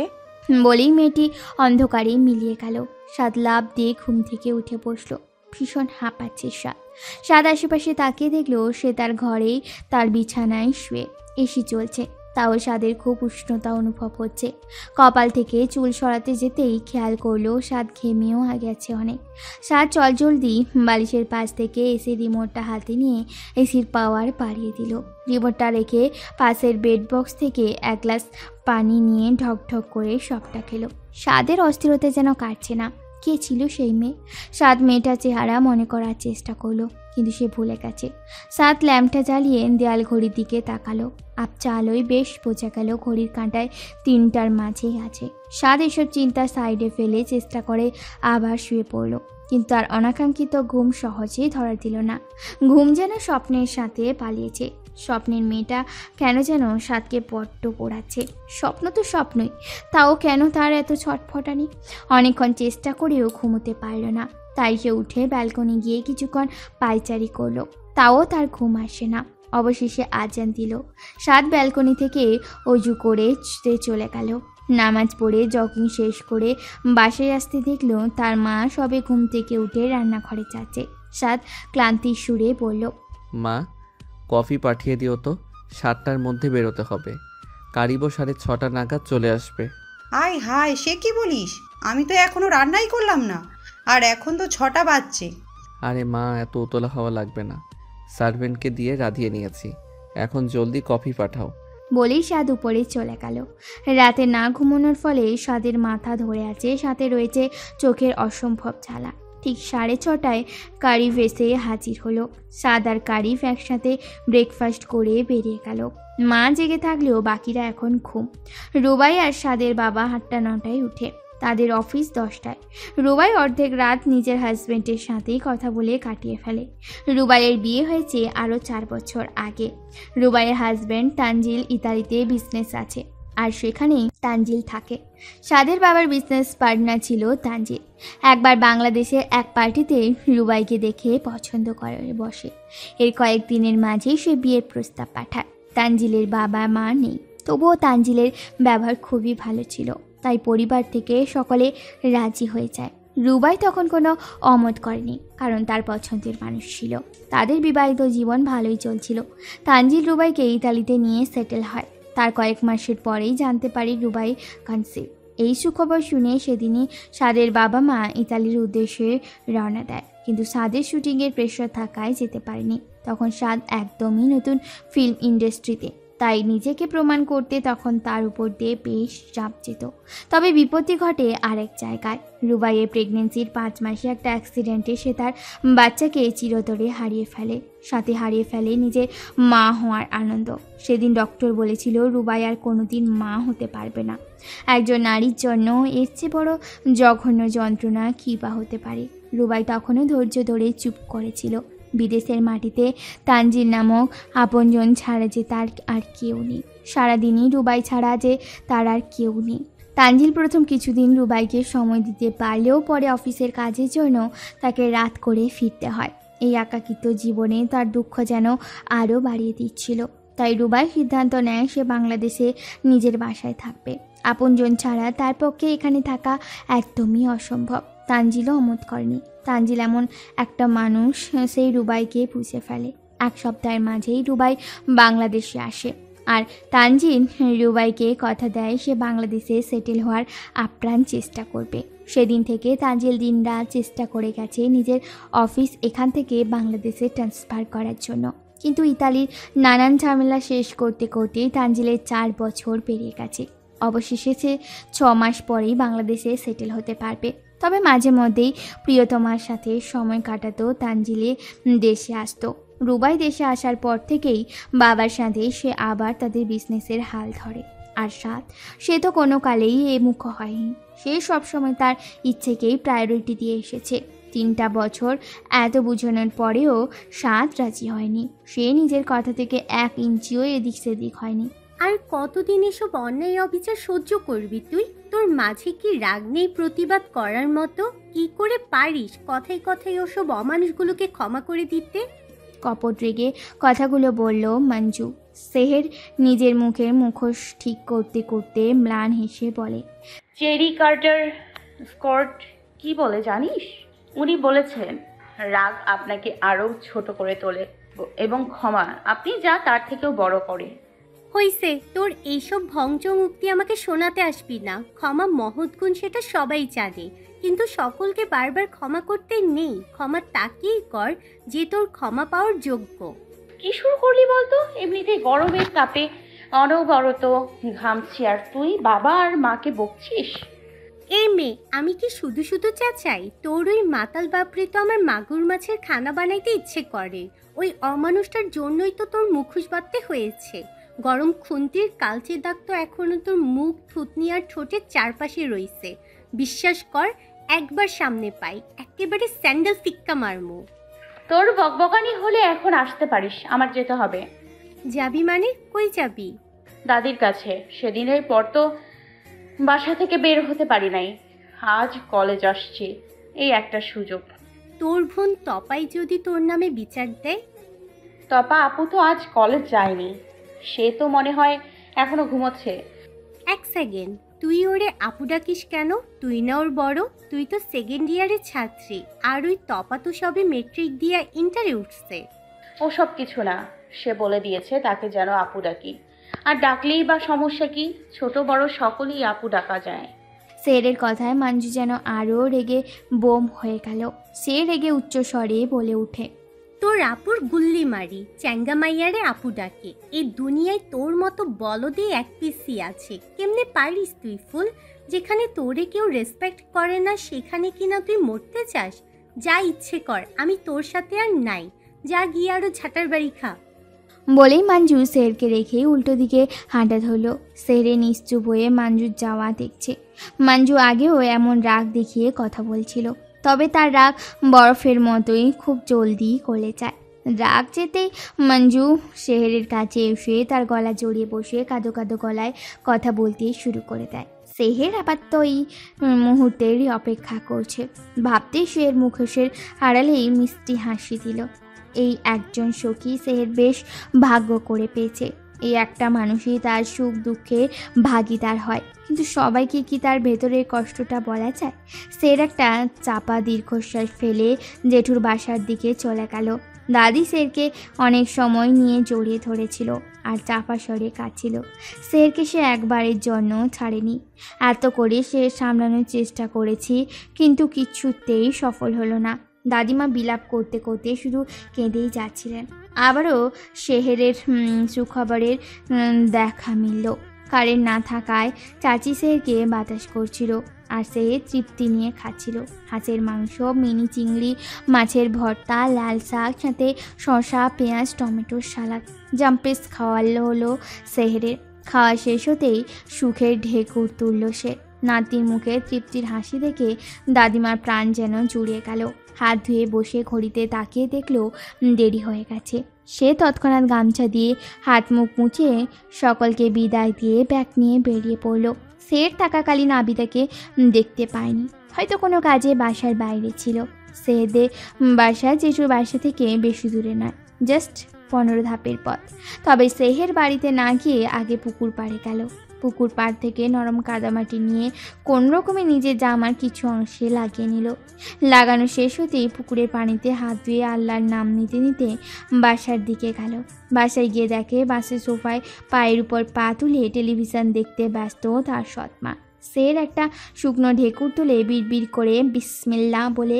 বলেই মেয়েটি অন্ধকারে মিলিয়ে গেল। স্বাদ লাফ দিয়ে ঘুম থেকে উঠে বসলো। ভীষণ হাঁপাচ্ছে স্বাদ আশেপাশে তাকিয়ে দেখলো সে তার ঘরেই তার বিছানায় শুয়ে। এসি চলছে, তাও স্বাদের খুব উষ্ণতা অনুভব হচ্ছে। কপাল থেকে চুল সরাতে যেতেই খেয়াল করলো স্বাদ ঘেমেও গেছে অনেক। স্বাদ চলজলদি বালিশের পাশ থেকে এসির রিমোটটা হাতে নিয়ে এসির পাওয়ার বাড়িয়ে দিল। রিমোটটা রেখে পাশের বেড বক্স থেকে এক গ্লাস পানি নিয়ে ঢক ঢক করে সবটা খেলো। স্বাদের অস্থিরতা যেন কাটছে না। কে ছিল সেই মেয়ে? স্বাদ মেয়েটার চেহারা মনে করার চেষ্টা করলো, কিন্তু সে ভুলে গেছে। স্বাদ ল্যাম্পটা জ্বালিয়ে দেয়াল ঘড়ির দিকে তাকালো। আবছা আলোয় বেশ বোঝা গেল ঘড়ির কাঁটায় 3টার মাঝেই আছে। স্বাদ এসব চিন্তা সাইডে ফেলে চেষ্টা করে আবার শুয়ে পড়ল, কিন্তু তার অনাকাঙ্ক্ষিত ঘুম সহজেই ধরা দিল না। ঘুম যেন স্বপ্নের সাথে পালিয়েছে। স্বপ্নের মেয়েটা কেন যেন স্বাদকে বড্ড পোড়াচ্ছে। স্বপ্ন তো স্বপ্নই, তাও কেন তার এত ছটফটানি? অনেকক্ষণ চেষ্টা করেও ঘুমোতে পারল না। তাই সে উঠে ব্যালকনি গিয়ে কিছুক্ষণ পায়চারি করলো, তাও তার ঘুম আসে না। অবশেষে আজান দিল। স্বাদ ব্যালকনি থেকে অজু করে চলে গেল। নামাজ পড়ে জগিং শেষ করে বাসায় আসতে দেখলো তার মা সবে ঘুম থেকে উঠে রান্নাঘরে যাচ্ছে। স্বাদ ক্লান্তির সুরে বলল, মা, কফি পাঠিয়ে দিও তো, 7টার মধ্যে বেরোতে হবে। কারিব 6:30 নাগাদ চলে আসবে। আয় হায়, সে কি বলিস? আমি তো এখনো রান্নাই করলাম না, আর এখন তো 6টা বাজছে। আরে মা, এত উতলা হওয়া লাগবে না, সার্ভেন্টকে দিয়ে রাধিয়ে নিয়েছি, এখন জলদি কফি পাঠাও। বলেই স্বাদ উপরে চলে গেল। রাতে না ঘুমানোর ফলে স্বাদের মাথা ধরে আছে, সাথে রয়েছে চোখের অসম্ভব জ্বালা। ঠিক 6:30টায় কারিফ এসে হাজির হলো। স্বাদ আর কারিফ একসাথে ব্রেকফাস্ট করে বেরিয়ে গেল। মা জেগে থাকলেও বাকিরা এখন ঘুম। রুবাই আর স্বাদের বাবা 8টা-9টায় উঠে, তাদের অফিস 10টায়। রুবাই অর্ধেক রাত নিজের হাজব্যান্ডের সাথেই কথা বলে কাটিয়ে ফেলে। রুবাইয়ের বিয়ে হয়েছে আরও 4 বছর আগে। রুবাইয়ের হাজব্যান্ড তানজিল ইতালিতে বিজনেস আছে, আর সেখানেই তানজিল থাকে। স্বাদের বাবার বিজনেস পার্টনার ছিল তানজিল। একবার বাংলাদেশের এক পার্টিতে রুবাইকে দেখে পছন্দ করে বসে। এর কয়েকদিনের মাঝেই সে বিয়ের প্রস্তাব পাঠায়। তানজিলের বাবা মা নেই, তবুও তানজিলের ব্যবহার খুবই ভালো ছিল, তাই পরিবার থেকে সকলে রাজি হয়ে যায়। রুবাই তখন কোনো অমত করেনি, কারণ তার পছন্দের মানুষ ছিল। তাদের বিবাহিত জীবন ভালোই চলছিল। তানজিল রুবাইকে ইতালিতে নিয়ে সেটেল হয়। তার কয়েক মাসের পরেই জানতে পারি রুবাই কনসিভ। এই সুখবর শুনে সেদিনই স্বাদের বাবা মা ইতালির উদ্দেশ্যে রওনা দেয়, কিন্তু স্বাদের শুটিংয়ের প্রেশার থাকায় যেতে পারেনি। তখন স্বাদ একদমই নতুন ফিল্ম ইন্ডাস্ট্রিতে, তাই নিজেকে প্রমাণ করতে তখন তার উপর দিয়ে বেশ চাপ যেত। তবে বিপত্তি ঘটে আরেক জায়গায়। রুবাইয়ের প্রেগনেন্সির 5 মাসে একটা অ্যাক্সিডেন্টে সে তার বাচ্চাকে চিরতরে হারিয়ে ফেলে, সাথে হারিয়ে ফেলে নিজের মা হওয়ার আনন্দ। সেদিন ডক্টর বলেছিল রুবাই আর কোনোদিন মা হতে পারবে না। একজন নারীর জন্য এর চেয়ে বড় জঘন্য যন্ত্রণা কী বা হতে পারে। রুবাই তখনও ধৈর্য ধরে চুপ করেছিল। বিদেশের মাটিতে তানজিল নামক আপনজন ছাড়া যে তার আর কেউ নেই। সারাদিনই রুবাই ছাড়া যে তার আর কেউ নেই। তানজিল প্রথম কিছুদিন রুবাইকে সময় দিতে পারলেও পরে অফিসের কাজের জন্য তাকে রাত করে ফিরতে হয়। এই একাকিত্ব জীবনে তার দুঃখ যেন আরও বাড়িয়ে দিচ্ছিল। তাই রুবাই সিদ্ধান্ত নেয় সে বাংলাদেশে নিজের বাসায় থাকবে। আপনজন ছাড়া তার পক্ষে এখানে থাকা একদমই অসম্ভব। তানজিলও অমত করেনি। তানজিল এমন একটা মানুষ, সেই রুবাইকে পুষে ফেলে। 1 সপ্তাহের মাঝেই রুবাই বাংলাদেশে আসে, আর তানজিল রুবাইকে কথা দেয় সে বাংলাদেশে সেটেল হওয়ার আপ্রাণ চেষ্টা করবে। সেদিন থেকে তানজিল দিনরাত চেষ্টা করে গেছে নিজের অফিস এখান থেকে বাংলাদেশে ট্রান্সফার করার জন্য, কিন্তু ইতালির নানান ঝামেলা শেষ করতে করতেই তানজিলের 4 বছর পেরিয়ে গেছে। অবশেষে সে 6 মাস পরেই বাংলাদেশে সেটেল হতে পারবে। তবে মাঝে মধ্যেই প্রিয়তমার সাথে সময় কাটাতো তানজিলে দেশে আসতো। রুবাই দেশে আসার পর থেকেই বাবার সাথে সে আবার তাদের বিজনেসের হাল ধরে। আর সে তো কোনো কালেই মুখ হয়নি। সে সবসময় তার ইচ্ছেকেই প্রায়োরিটি দিয়ে এসেছে। 3টা বছর এত বোঝানোর পরেও রাজি হয়নি। সে নিজের কথা থেকে 1 ইঞ্চিও এদিক সেদিক হয়নি। আর কতদিন এসব অন্যায় অবিচার সহ্য করবি তুই? তোর মাঝে কি রাগ নেই প্রতিবাদ করার মতো? কি করে পারিস কথায় কথায় ওসব অমানুষগুলোকে ক্ষমা করে দিতে? কপট রেগে কথাগুলো বলল মঞ্জু। সেহের নিজের মুখের মুখোশ ঠিক করতে করতে ম্লান হেসে বলে, চেরি কার্টার স্কট কি বলে জানিস? উনি বলেছেন রাগ আপনাকে আরও ছোট করে তোলে এবং ক্ষমা আপনি যা তার থেকেও বড় করে। হইছে, তোর এইসব ভংচ মুক্তি আমাকে শোনাতে আসবি না। ক্ষমা মহৎ গুণ, সেটা সবাই জানে, কিন্তু সকলকে বারবার ক্ষমা করতে নেই। ক্ষমা তাকেই কর যে তোর ক্ষমা পাওয়ার যোগ্য। কি শুরু করলি বলতো? এমনিতে গরমের তাপে অনবরত ঘামছি, আর তুই বাবা আর মাকে বকছিস। এই মেয়ে, আমি কি শুধু শুধু চাই? তোর ওই মাতাল বাপরে তো আমার মাগুর মাছের খানা বানাইতে ইচ্ছে করে। ওই অমানুষটার জন্যই তো তোর মুখোশ বাঁধতে হয়েছে। গরম খুন্তির কালচে দাগ তো এখনো তোর মুখ, থুতনি আর ঠোঁটের চারপাশে রইছে। বিশ্বাস কর, একবার সামনে পাই একেবারে স্যান্ডেল ফিক্কা মারমু। তোর বকবকানি হলে এখন আসতে পারিস, আমার যেতে হবে। যাবি মানে? কই যাবি? দাদির কাছে। সেদিনের পর তো বাসা থেকে বের হতে পারি নাই। আজ কলেজ আসছি, এই একটা সুযোগ। তোর বোন তপাই যদি তোর নামে বিচার দেয়? তপা আপু তো আজ কলেজ যায়নি, সে তো মনে হয় এখনো ঘুমোচ্ছে। 1 সেকেন্ড, তুই ওরে আপু ডাকিস কেন? তুই না ওর বড়? তুই তো 2nd ইয়ারের ছাত্রী, আর ওই তপা তো সবে মেট্রিক দিয়া ইন্টারে উঠছে। ও সব কিছু না, সে বলে দিয়েছে তাকে যেন আপু ডাকি। আর ডাকলেই বা সমস্যা কি? ছোট বড় সকলেই আপু ডাকা যায়। সেহেরের কথায় মঞ্জু যেন আরও রেগে বোম হয়ে গেল। সে রেগে উচ্চ স্বরে বলে ওঠে, তোর আপুর গুল্লি মারি, চ্যাঙ্গা মাইয়ারে আপু ডাকে। এই দুনিয়ায় তোর মতো বলদে এক পিসি আছে। কেমনে পারিস তুই ফুল? যেখানে তোরে কেউ রেসপেক্ট করে না সেখানে কিনা তুই মরতে চাস? যা ইচ্ছে কর, আমি তোর সাথে আর নাই। যা গিয়ে আরো ঝাঁটার বাড়ি খা। বলেই মঞ্জু সেহেরকে রেখে উল্টো দিকে হাঁটা ধরল। সেহেরে নিশ্চুপ হয়ে মঞ্জুর যাওয়া দেখছে। মঞ্জু আগেও এমন রাগ দেখিয়ে কথা বলছিল, তবে তার রাগ বরফের মতোই খুব জলদি গলে যায়। রাগ যেতেই মঞ্জু সেহেরের কাছে এসে তার গলা জড়িয়ে বসে কাঁদো কাঁদো গলায় কথা বলতে শুরু করে দেয়। সেহের আবার তো এই মুহূর্তেরই অপেক্ষা করছে। ভাবতেই সেহের মুখোশের আড়ালেই মিষ্টি হাসি দিল। এই একজন সখী সেহের বেশ ভাগ্য করে পেয়েছে। এই একটা মানুষই তার সুখ দুঃখে ভাগিদার হয়, কিন্তু সবাইকে কি তার ভেতরের কষ্টটা বলা যায়? সের একটা চাপা দীর্ঘশ্বাস ফেলে জেঠুর বাসার দিকে চলে গেল। দাদি সেরকে অনেক সময় নিয়ে জড়িয়ে ধরেছিল আর চাপা স্বরে কাঁদছিল। সেরকে সে একবারের জন্য ছাড়েনি। এত করে সে সামলানোর চেষ্টা করেছি, কিন্তু কিছুতেই সফল হলো না। দাদিমা বিলাপ করতে করতে শুধু কেঁদেই যাচ্ছিলেন। আবারও সেহেরের সুখবরের দেখা মিলল। কারেন্ট না থাকায় চাচি সেহেরকে বাতাস করছিল, আর সে তৃপ্তি নিয়ে খাচ্ছিল হাঁসের মাংস, মিনি চিংড়ি, মাছের ভর্তা, লাল শাক, সাথে শসা, পেঁয়াজ, টমেটোর সালাদ। জাম্পিস খাওয়ালো হলো সেহেরের। খাওয়া শেষ হতেই সুখের ঢেকুর তুলল সে। নাতির মুখে তৃপ্তির হাসি দেখে দাদিমার প্রাণ যেন জুড়িয়ে গেল। হাত ধুয়ে বসে ঘড়িতে তাকিয়ে দেখলো দেরি হয়ে গেছে। সে তৎক্ষণাৎ গামছা দিয়ে হাত মুখ মুছে সকলকে বিদায় দিয়ে ব্যাগ নিয়ে বেরিয়ে পড়ল। সের থাকাকালীন আবিদাকে দেখতে পায়নি, হয়তো কোনো কাজে বাসার বাইরে ছিল। সেহেদের বাসা জেঠুর বাসা থেকে বেশি দূরে নয়, জাস্ট 15 ধাপের পথ। তবে সেহের বাড়িতে না গিয়ে আগে পুকুর পাড়ে গেল। পুকুর পাড় থেকে নরম কাদামাটি নিয়ে কোন রকমে নিজের জামার কিছু অংশে লাগিয়ে নিল। লাগানো শেষ হতেই পুকুরের পানিতে হাত ধুয়ে আল্লাহর নাম নিতে নিতে বাসার দিকে গেল। বাসায় গিয়ে দেখে বাসের সোফায় পায়ের উপর পা তুলে টেলিভিশন দেখতে ব্যস্ত তার সৎমা। সের একটা শুকনো ঢেকুর তুলে বিড়বিড় করে বিসমিল্লাহ বলে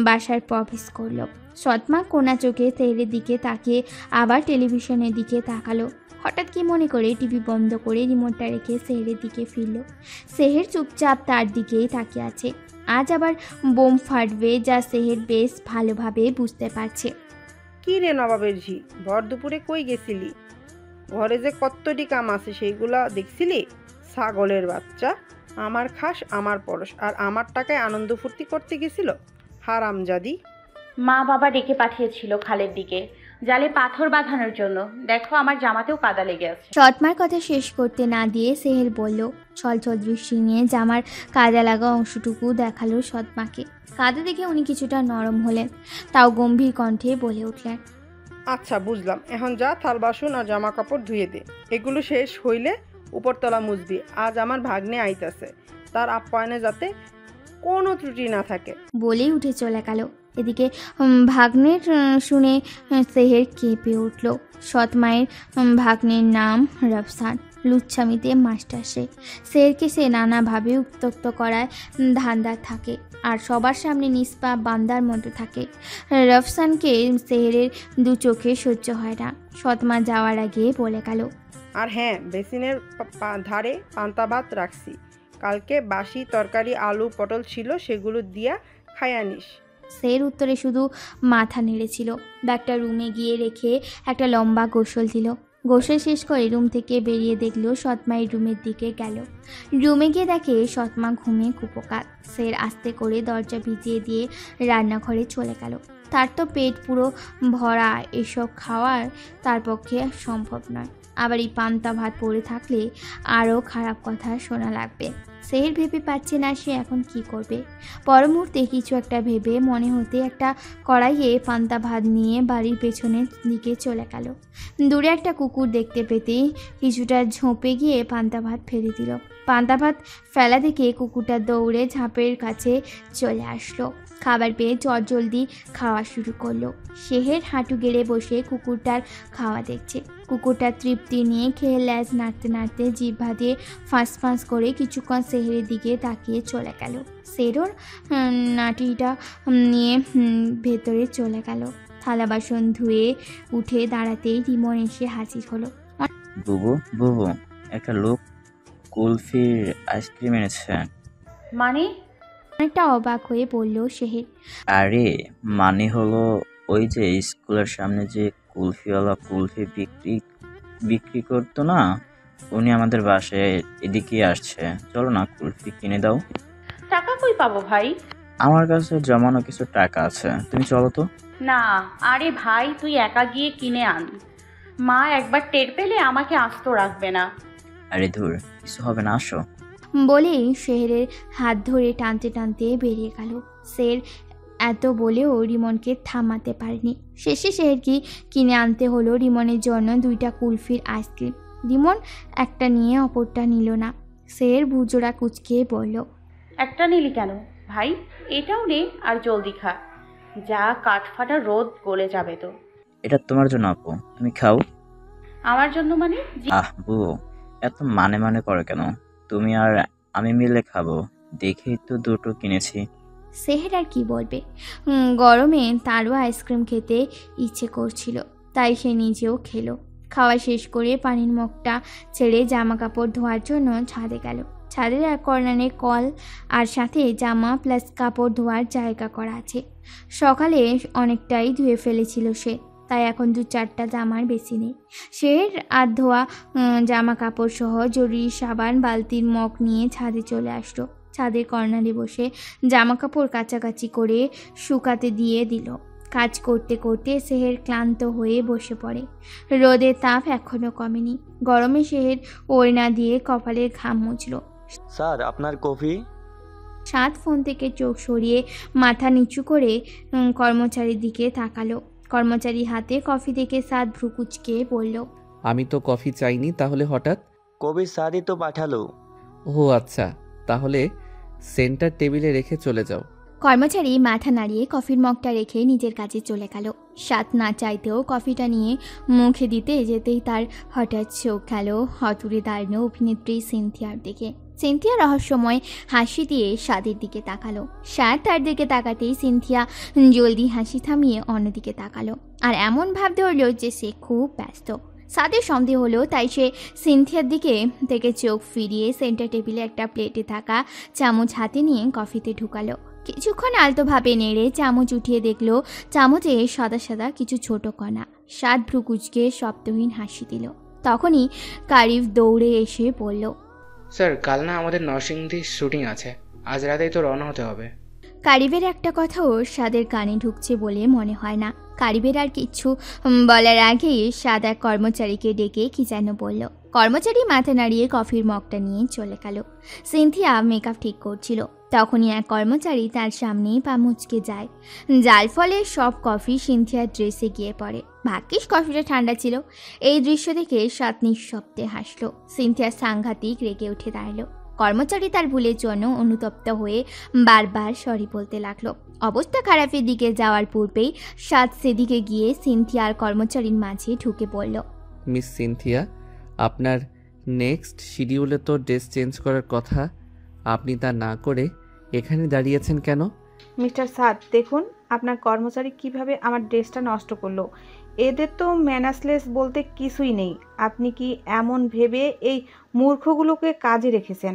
বাসার প্রবেশ করলো। সৎমা কোনা চোখে সেহেরের দিকে তাকিয়ে আবার টেলিভিশনের দিকে তাকালো। হঠাৎ কি মনে করে টিভি বন্ধ করে রিমোটটা রেখে সেহেরের দিকে ফিরল। সেহের চুপচাপ তার দিকেই তাকিয়ে আছে। আজ আবার বোম ফাটবে, যা সেহের বেশ ভালোভাবে বুঝতে পারছে। কি রে নবাবের ঝি, ভর দুপুরে কই গেছিলি? ঘরে যে কতটি কাম আছে সেইগুলা দেখছিলি? ছাগলের বাচ্চা, আমার খাস আমার পরশ, আর আমার টাকায় আনন্দ ফুর্তি করতে গেছিল হারামজাদি। মা বাবা ডেকে পাঠিয়েছিল খালের দিকে জালে পাথর বাঁধানোর জন্য। দেখো আমার জামাতেও কাদা লেগে আছে। সৎমার কথা শেষ করতে না দিয়ে সেহের বলল। ছলছল দৃষ্টি নিয়ে জামার কাদা লাগা অংশটুকু দেখালো সৎমাকে। কাদা দেখে উনি কিছুটা নরম হলেন, তাও গম্ভীর কণ্ঠে বলে উঠলেন, আচ্ছা বুঝলাম, এখন যা থাল বাসন আর জামা কাপড় ধুয়ে দে। এগুলো শেষ হইলে উপরতলা মুছবি। আজ আমার ভাগ্নে আইতাছে, তার আপ্যায়নে যাতে কোনো ত্রুটি না থাকে। বলেই উঠে চলে গেল। এদিকে ভাগ্নের শুনে সেহের কেঁপে উঠল। সৎমায়ের ভাগ্নের নাম রফসান, লুচ্ছামিতে মাস্টার। সেহেরকে সে নানাভাবে উত্ত্যক্ত করায় ধান্দা থাকে, আর সবার সামনে নিষ্পাপ বান্দার মতো থাকে। রফসানকে সেহেরের দু চোখে সহ্য হয় না। সৎমা যাওয়ার আগে বলে গেল, আর হ্যাঁ, বেসিনের ধারে পান্তা ভাত রাখছি, কালকে বাসি তরকারি আলু পটল ছিল, সেগুলো দিয়া খাইয়া নিস। সের উত্তরে শুধু মাথা নেড়েছিল। ব্যাগটা রুমে গিয়ে রেখে একটা লম্বা গোসল দিল। গোসল শেষ করে রুম থেকে বেরিয়ে দেখলো সৎমায়ের রুমের দিকে গেল। রুমে গিয়ে দেখে সৎমা ঘুমিয়ে কুপোকাত। সের আস্তে করে দরজা ভিজিয়ে দিয়ে রান্নাঘরে চলে গেল। তার তো পেট পুরো ভরা, এসব খাওয়ার তার পক্ষে সম্ভব নয়। আবার এই পান্তা ভাত পড়ে থাকলে আরও খারাপ কথা শোনা লাগবে। সেহের ভেবে পাচ্ছে না সে এখন কি করবে। পর মুহূর্তে কিছু একটা ভেবে মনে হতে একটা কড়াইয়ে পান্তা ভাত নিয়ে বাড়ির পেছনের দিকে চলে গেল। দূরে একটা কুকুর দেখতে পেতেই কিছুটা ঝোঁপে গিয়ে পান্তা ভাত ফেলে দিল। পান্তা ভাত ফেলা দেখে কুকুরটা দৌড়ে ঝাঁপের কাছে চলে আসলো। খাবার পেয়ে চটজলদি খাওয়া শুরু করলো। সেহের হাঁটু গেড়ে বসে কুকুরটার খাওয়া দেখছে। কুকুরটা তৃপ্তি নিয়ে খেয়ে ল্যাজ নাড়তে নাড়তে জিহ্বা দিয়ে ফাঁস ফাঁস করে কিছুক্ষণ সেহেরের দিকে তাকিয়ে চলে গেল। সেরোর নাটিটা নিয়ে ভেতরে চলে গেল। থালা বাসন ধুয়ে উঠে দাঁড়াতেই রিমন এসে হাজির হলো। বুবু বুবু, একটা লোক কুলফির আইসক্রিম এনেছে। মানে? অনেকটা অবাক হয়ে বলল সেহের। আরে মানে হলো ওই যে স্কুলের সামনে যে কুলফিওয়ালা কুলফি বিক্রি করতো না, উনি আমাদের বাসায় এদিকে আসছে। চলো না, কুলফি কিনে দাও। টাকা কই পাবো ভাই? আমার কাছে জমানো কিছু টাকা আছে, তুমি চলো তো। না, আরে ভাই তুই একা গিয়ে কিনে আন। মা একবার টের পেলে আমাকে আস্ত রাখবে না। আরে ধুর, কিছু হবে না, আসো। বলেই সেহেরের হাত ধরে টানতে টানতে বেরিয়ে গেল। সের এত বলেও রিমনকে থামাতে পারেনি। শেষে সেহেরকে কিনে আনতে হলো রিমনের জন্য 2টা কুলফির আইসক্রিম। রিমন একটা নিয়ে অপরটা নিল না। সের ভুজোড়া কুচকে বলল, একটা নিলি কেন ভাই? এটাও নে আর জলদি খা, যা কাঠফাটা রোদ গলে যাবে তো। এটা তোমার জন্য আপু, তুমি খাও। আমার জন্য মানে? বুবু, এত মানে করে কেন? তুমি আর আমি মিলে খাবো দেখেই তো 2টো কিনেছি। সেহের আর কি বলবে, গরমে তারও আইসক্রিম খেতে ইচ্ছে করছিল, তাই সে নিজেও খেলো। খাওয়া শেষ করে পানির মগটা ছেড়ে জামা কাপড় ধোয়ার জন্য ছাদে গেল। ছাদের এক কর্নারে কল আর সাথে জামা প্লাস কাপড় ধোয়ার জায়গা করা আছে। সকালে অনেকটাই ধুয়ে ফেলেছিল সে, তাই এখন 2-4টা জামার বেশি নেই। সের আর ধোয়া জামা কাপড় সহ জরুরি সাবান বালতির মগ নিয়ে ছাদে চলে আসলো। ছাদের কর্নারে বসে জামা কাপড় কাচাকাচি করে শুকাতে দিয়ে দিল। কাজ করতে করতে সেহের ক্লান্ত হয়ে বসে পড়ে। রোদের তাপ এখনো কমেনি। গরমে সেহের ওড়না দিয়ে কপালের ঘাম মুছল। স্যার, আপনার কফি। সাত ফোন থেকে চোখ সরিয়ে মাথা নিচু করে কর্মচারীর দিকে তাকালো। কর্মচারী হাতে কফি দেখে সাদ ভ্রু কুচকে বলল, আমি তো কফি চাইনি, তাহলে হঠাৎ? কবি স্যারই তো পাঠালো। ও আচ্ছা, তাহলে সেন্টার টেবিলে রেখে চলে যাও। কর্মচারী মাথা নাড়িয়ে কফির মগটা রেখে নিজের কাজে চলে গেল। স্বাদ না চাইতেও কফিটা নিয়ে মুখে দিতে যেতেই তার হঠাৎ চোখ গেল হতুড়ে দাঁড়ানো অভিনেত্রী সিনথিয়ার দিকে। সিনথিয়া রহস্যময় হাসি দিয়ে স্বাদের দিকে তাকালো। স্বাদ তার দিকে তাকাতেই সিনথিয়া জলদি হাসি থামিয়ে অন্যদিকে তাকালো আর এমন ভাব ধরল যে সে খুব ব্যস্ত। সাদের সন্দেহ হলো, তাই সে সিনথিয়ার দিকে থেকে চোখ ফিরিয়ে সেন্টার টেবিলে একটা প্লেটে থাকা চামচ হাতে নিয়ে কফিতে ঢুকালো। কিছুক্ষণ আলতোভাবে নেড়ে চামচ উঠিয়ে দেখলো চামচে সাদা সাদা কিছু ছোট কণা। সাদ ভ্রু কুচকে শব্দহীন হাসি দিল। তখনই কারিফ দৌড়ে এসে বলল, স্যার, কাল না আমাদের নরসিংদীর শুটিং আছে, আজ রাতেই তো রওনা হতে হবে। কারিবের একটা কথাও সাদের কানে ঢুকছে বলে মনে হয় না। কারিবের আর কিচ্ছু বলার আগেই সাদ এক কর্মচারীকে ডেকে কি যেন বলল। কর্মচারী মাথা নাড়িয়ে কফির মগটা নিয়ে চলে গেল। সিনথিয়া মেকআপ ঠিক করছিল, তখনই এক কর্মচারী তার সামনেই পা মুচকে যায়, যার ফলে সব কফি সিনথিয়ার ড্রেসে গিয়ে পড়ে। ভাগ্যিস কফিটা ঠান্ডা ছিল। এই দৃশ্য দেখে সাদ নিঃশব্দে হাসলো। সিনথিয়া সাংঘাতিক রেগে উঠে দাঁড়ালো। কর্মচারী তার ভুলের জন্য অনুতপ্ত হয়ে বারবার সরি বলতে লাগলো। অবস্থা খারাপের দিকে যাওয়ার পূর্বেই সাদ সেদিকে গিয়ে সিনথিয়া আর কর্মচারীর মাঝে ঢুকে পড়ল। মিস সিনথিয়া, আপনার নেক্সট শিডিউলে তো ড্রেস চেঞ্জ করার কথা, আপনি তা না করে এখানে দাঁড়িয়েছেন কেন? মিস্টার সাদ, দেখুন আপনার কর্মচারী কিভাবে আমার ড্রেসটা নষ্ট করলো। এদের তো ম্যানাসলেস বলতে কিছুই নেই। আপনি কি এমন ভেবে এই মূর্খগুলোকে কাজে রেখেছেন?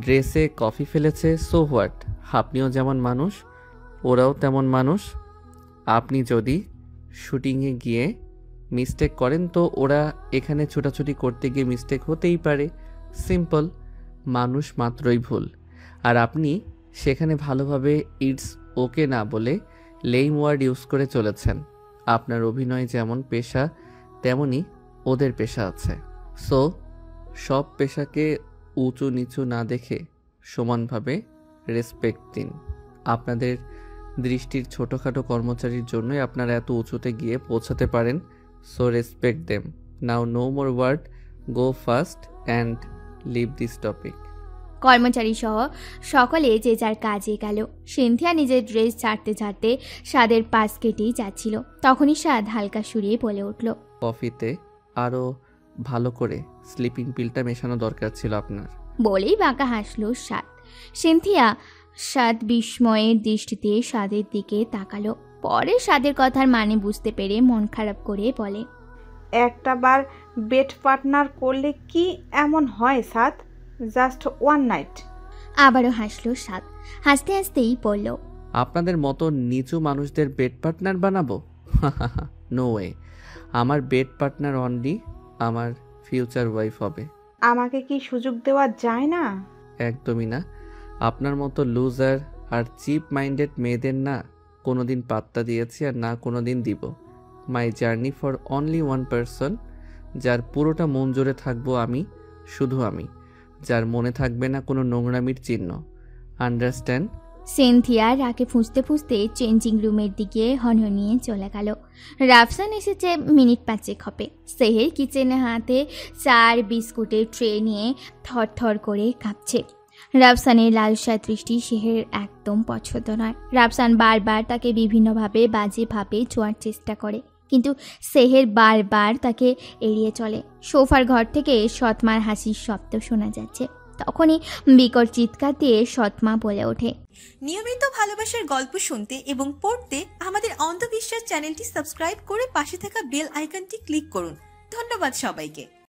ড্রেসে কফি ফেলেছে, সো হোয়াট? আপনিও যেমন মানুষ, ওরাও তেমন মানুষ। আপনি যদি শুটিংয়ে গিয়ে মিস্টেক করেন তো ওরা এখানে ছোটাছুটি করতে গিয়ে মিস্টেক হতেই পারে। সিম্পল, মানুষ মাত্রই ভুল। আর আপনি সেখানে ভালোভাবে ইটস ওকে না বলে লেইম ওয়ার্ড ইউজ করে চলেছেন। আপনার অভিনয় যেমন পেশা, তেমনি ওদের পেশা আছে। সো সব পেশাকে উঁচু নিচু না দেখে সমানভাবে রেসপেক্ট দিন। আপনাদের দৃষ্টির ছোটোখাটো কর্মচারীর জন্যই আপনারা এত উঁচুতে গিয়ে পৌঁছাতে পারেন। So respect them. Now no more word, go fast and leave this topic. কর্মচারী সহ সকলে যে যার কাজে গেল। সিনথিয়া নিজের ড্রেস ছাড়তে ছাড়তে স্বাদের পাশ কেটেই যাচ্ছিল। তখনই স্বাদ হালকা সুরিয়ে বলে উঠল, কফিতে আরও ভালো করে স্লিপিং পিলটা মেশানো দরকার ছিল আপনার। বলেই বাঁকা হাসলো স্বাদ। সিনথিয়া স্বাদ বিস্ময়ের দৃষ্টিতে স্বাদের দিকে তাকালো। পরে স্বাদের কথার মানে বুঝতে পেরে মন খারাপ করে বলে, একটা বার বেড পার্টনার করলে কি এমন হয় সাদ? Just one night. আবারও হাসলো স্বাদ। হাসতে হাসতেই বলল, আপনাদের মতো নিচু মানুষদের বেড পার্টনার বানাবো? No way. আমার বেড পার্টনার অনলি আমার ফিউচার ওয়াইফ হবে। আমাকে কি সুযোগ দেওয়া যায় না? একদমই না। আপনার মতো লুজার আর চিপ মাইন্ডেড মেয়েদের না কোনোদিন পাত্তা দিয়েছি আর না কোনোদিন দিব। My journey for only one person, যার পুরোটা মন জুড়ে থাকবো আমি, শুধু আমি, যার মনে থাকবে না কোনো নোংরামির চিহ্ন। আন্ডারস্ট্যান্ড? সিনথিয়া রাগে ফুঁসতে ফুঁসতে চেঞ্জিং রুমের দিকে হনহনিয়ে চলে গেল। রাফসান এসেছে মিনিট 5 হবে। সেহের কিচেনে হাতে 4 বিস্কুটের ট্রে নিয়ে থরথর করে কাঁপছে। রাফসানের লালসা দৃষ্টি সেহের একদম পছন্দ নয়। রাফসান বারবার তাকে বিভিন্নভাবে বাজেভাবে ছোঁয়ার চেষ্টা করে, কিন্তু সেহের বারবার তাকে এড়িয়ে চলে। সোফার ঘর থেকে সৎমার হাসির শব্দ শোনা যাচ্ছে। তখনই বিকট চিৎকার দিয়ে সৎমা বলে ওঠে, নিয়মিত ভালোবাসার গল্প শুনতে এবং পড়তে আমাদের অন্ধবিশ্বাস চ্যানেলটি সাবস্ক্রাইব করে পাশে থাকা বেল আইকনটি ক্লিক করুন। ধন্যবাদ সবাইকে।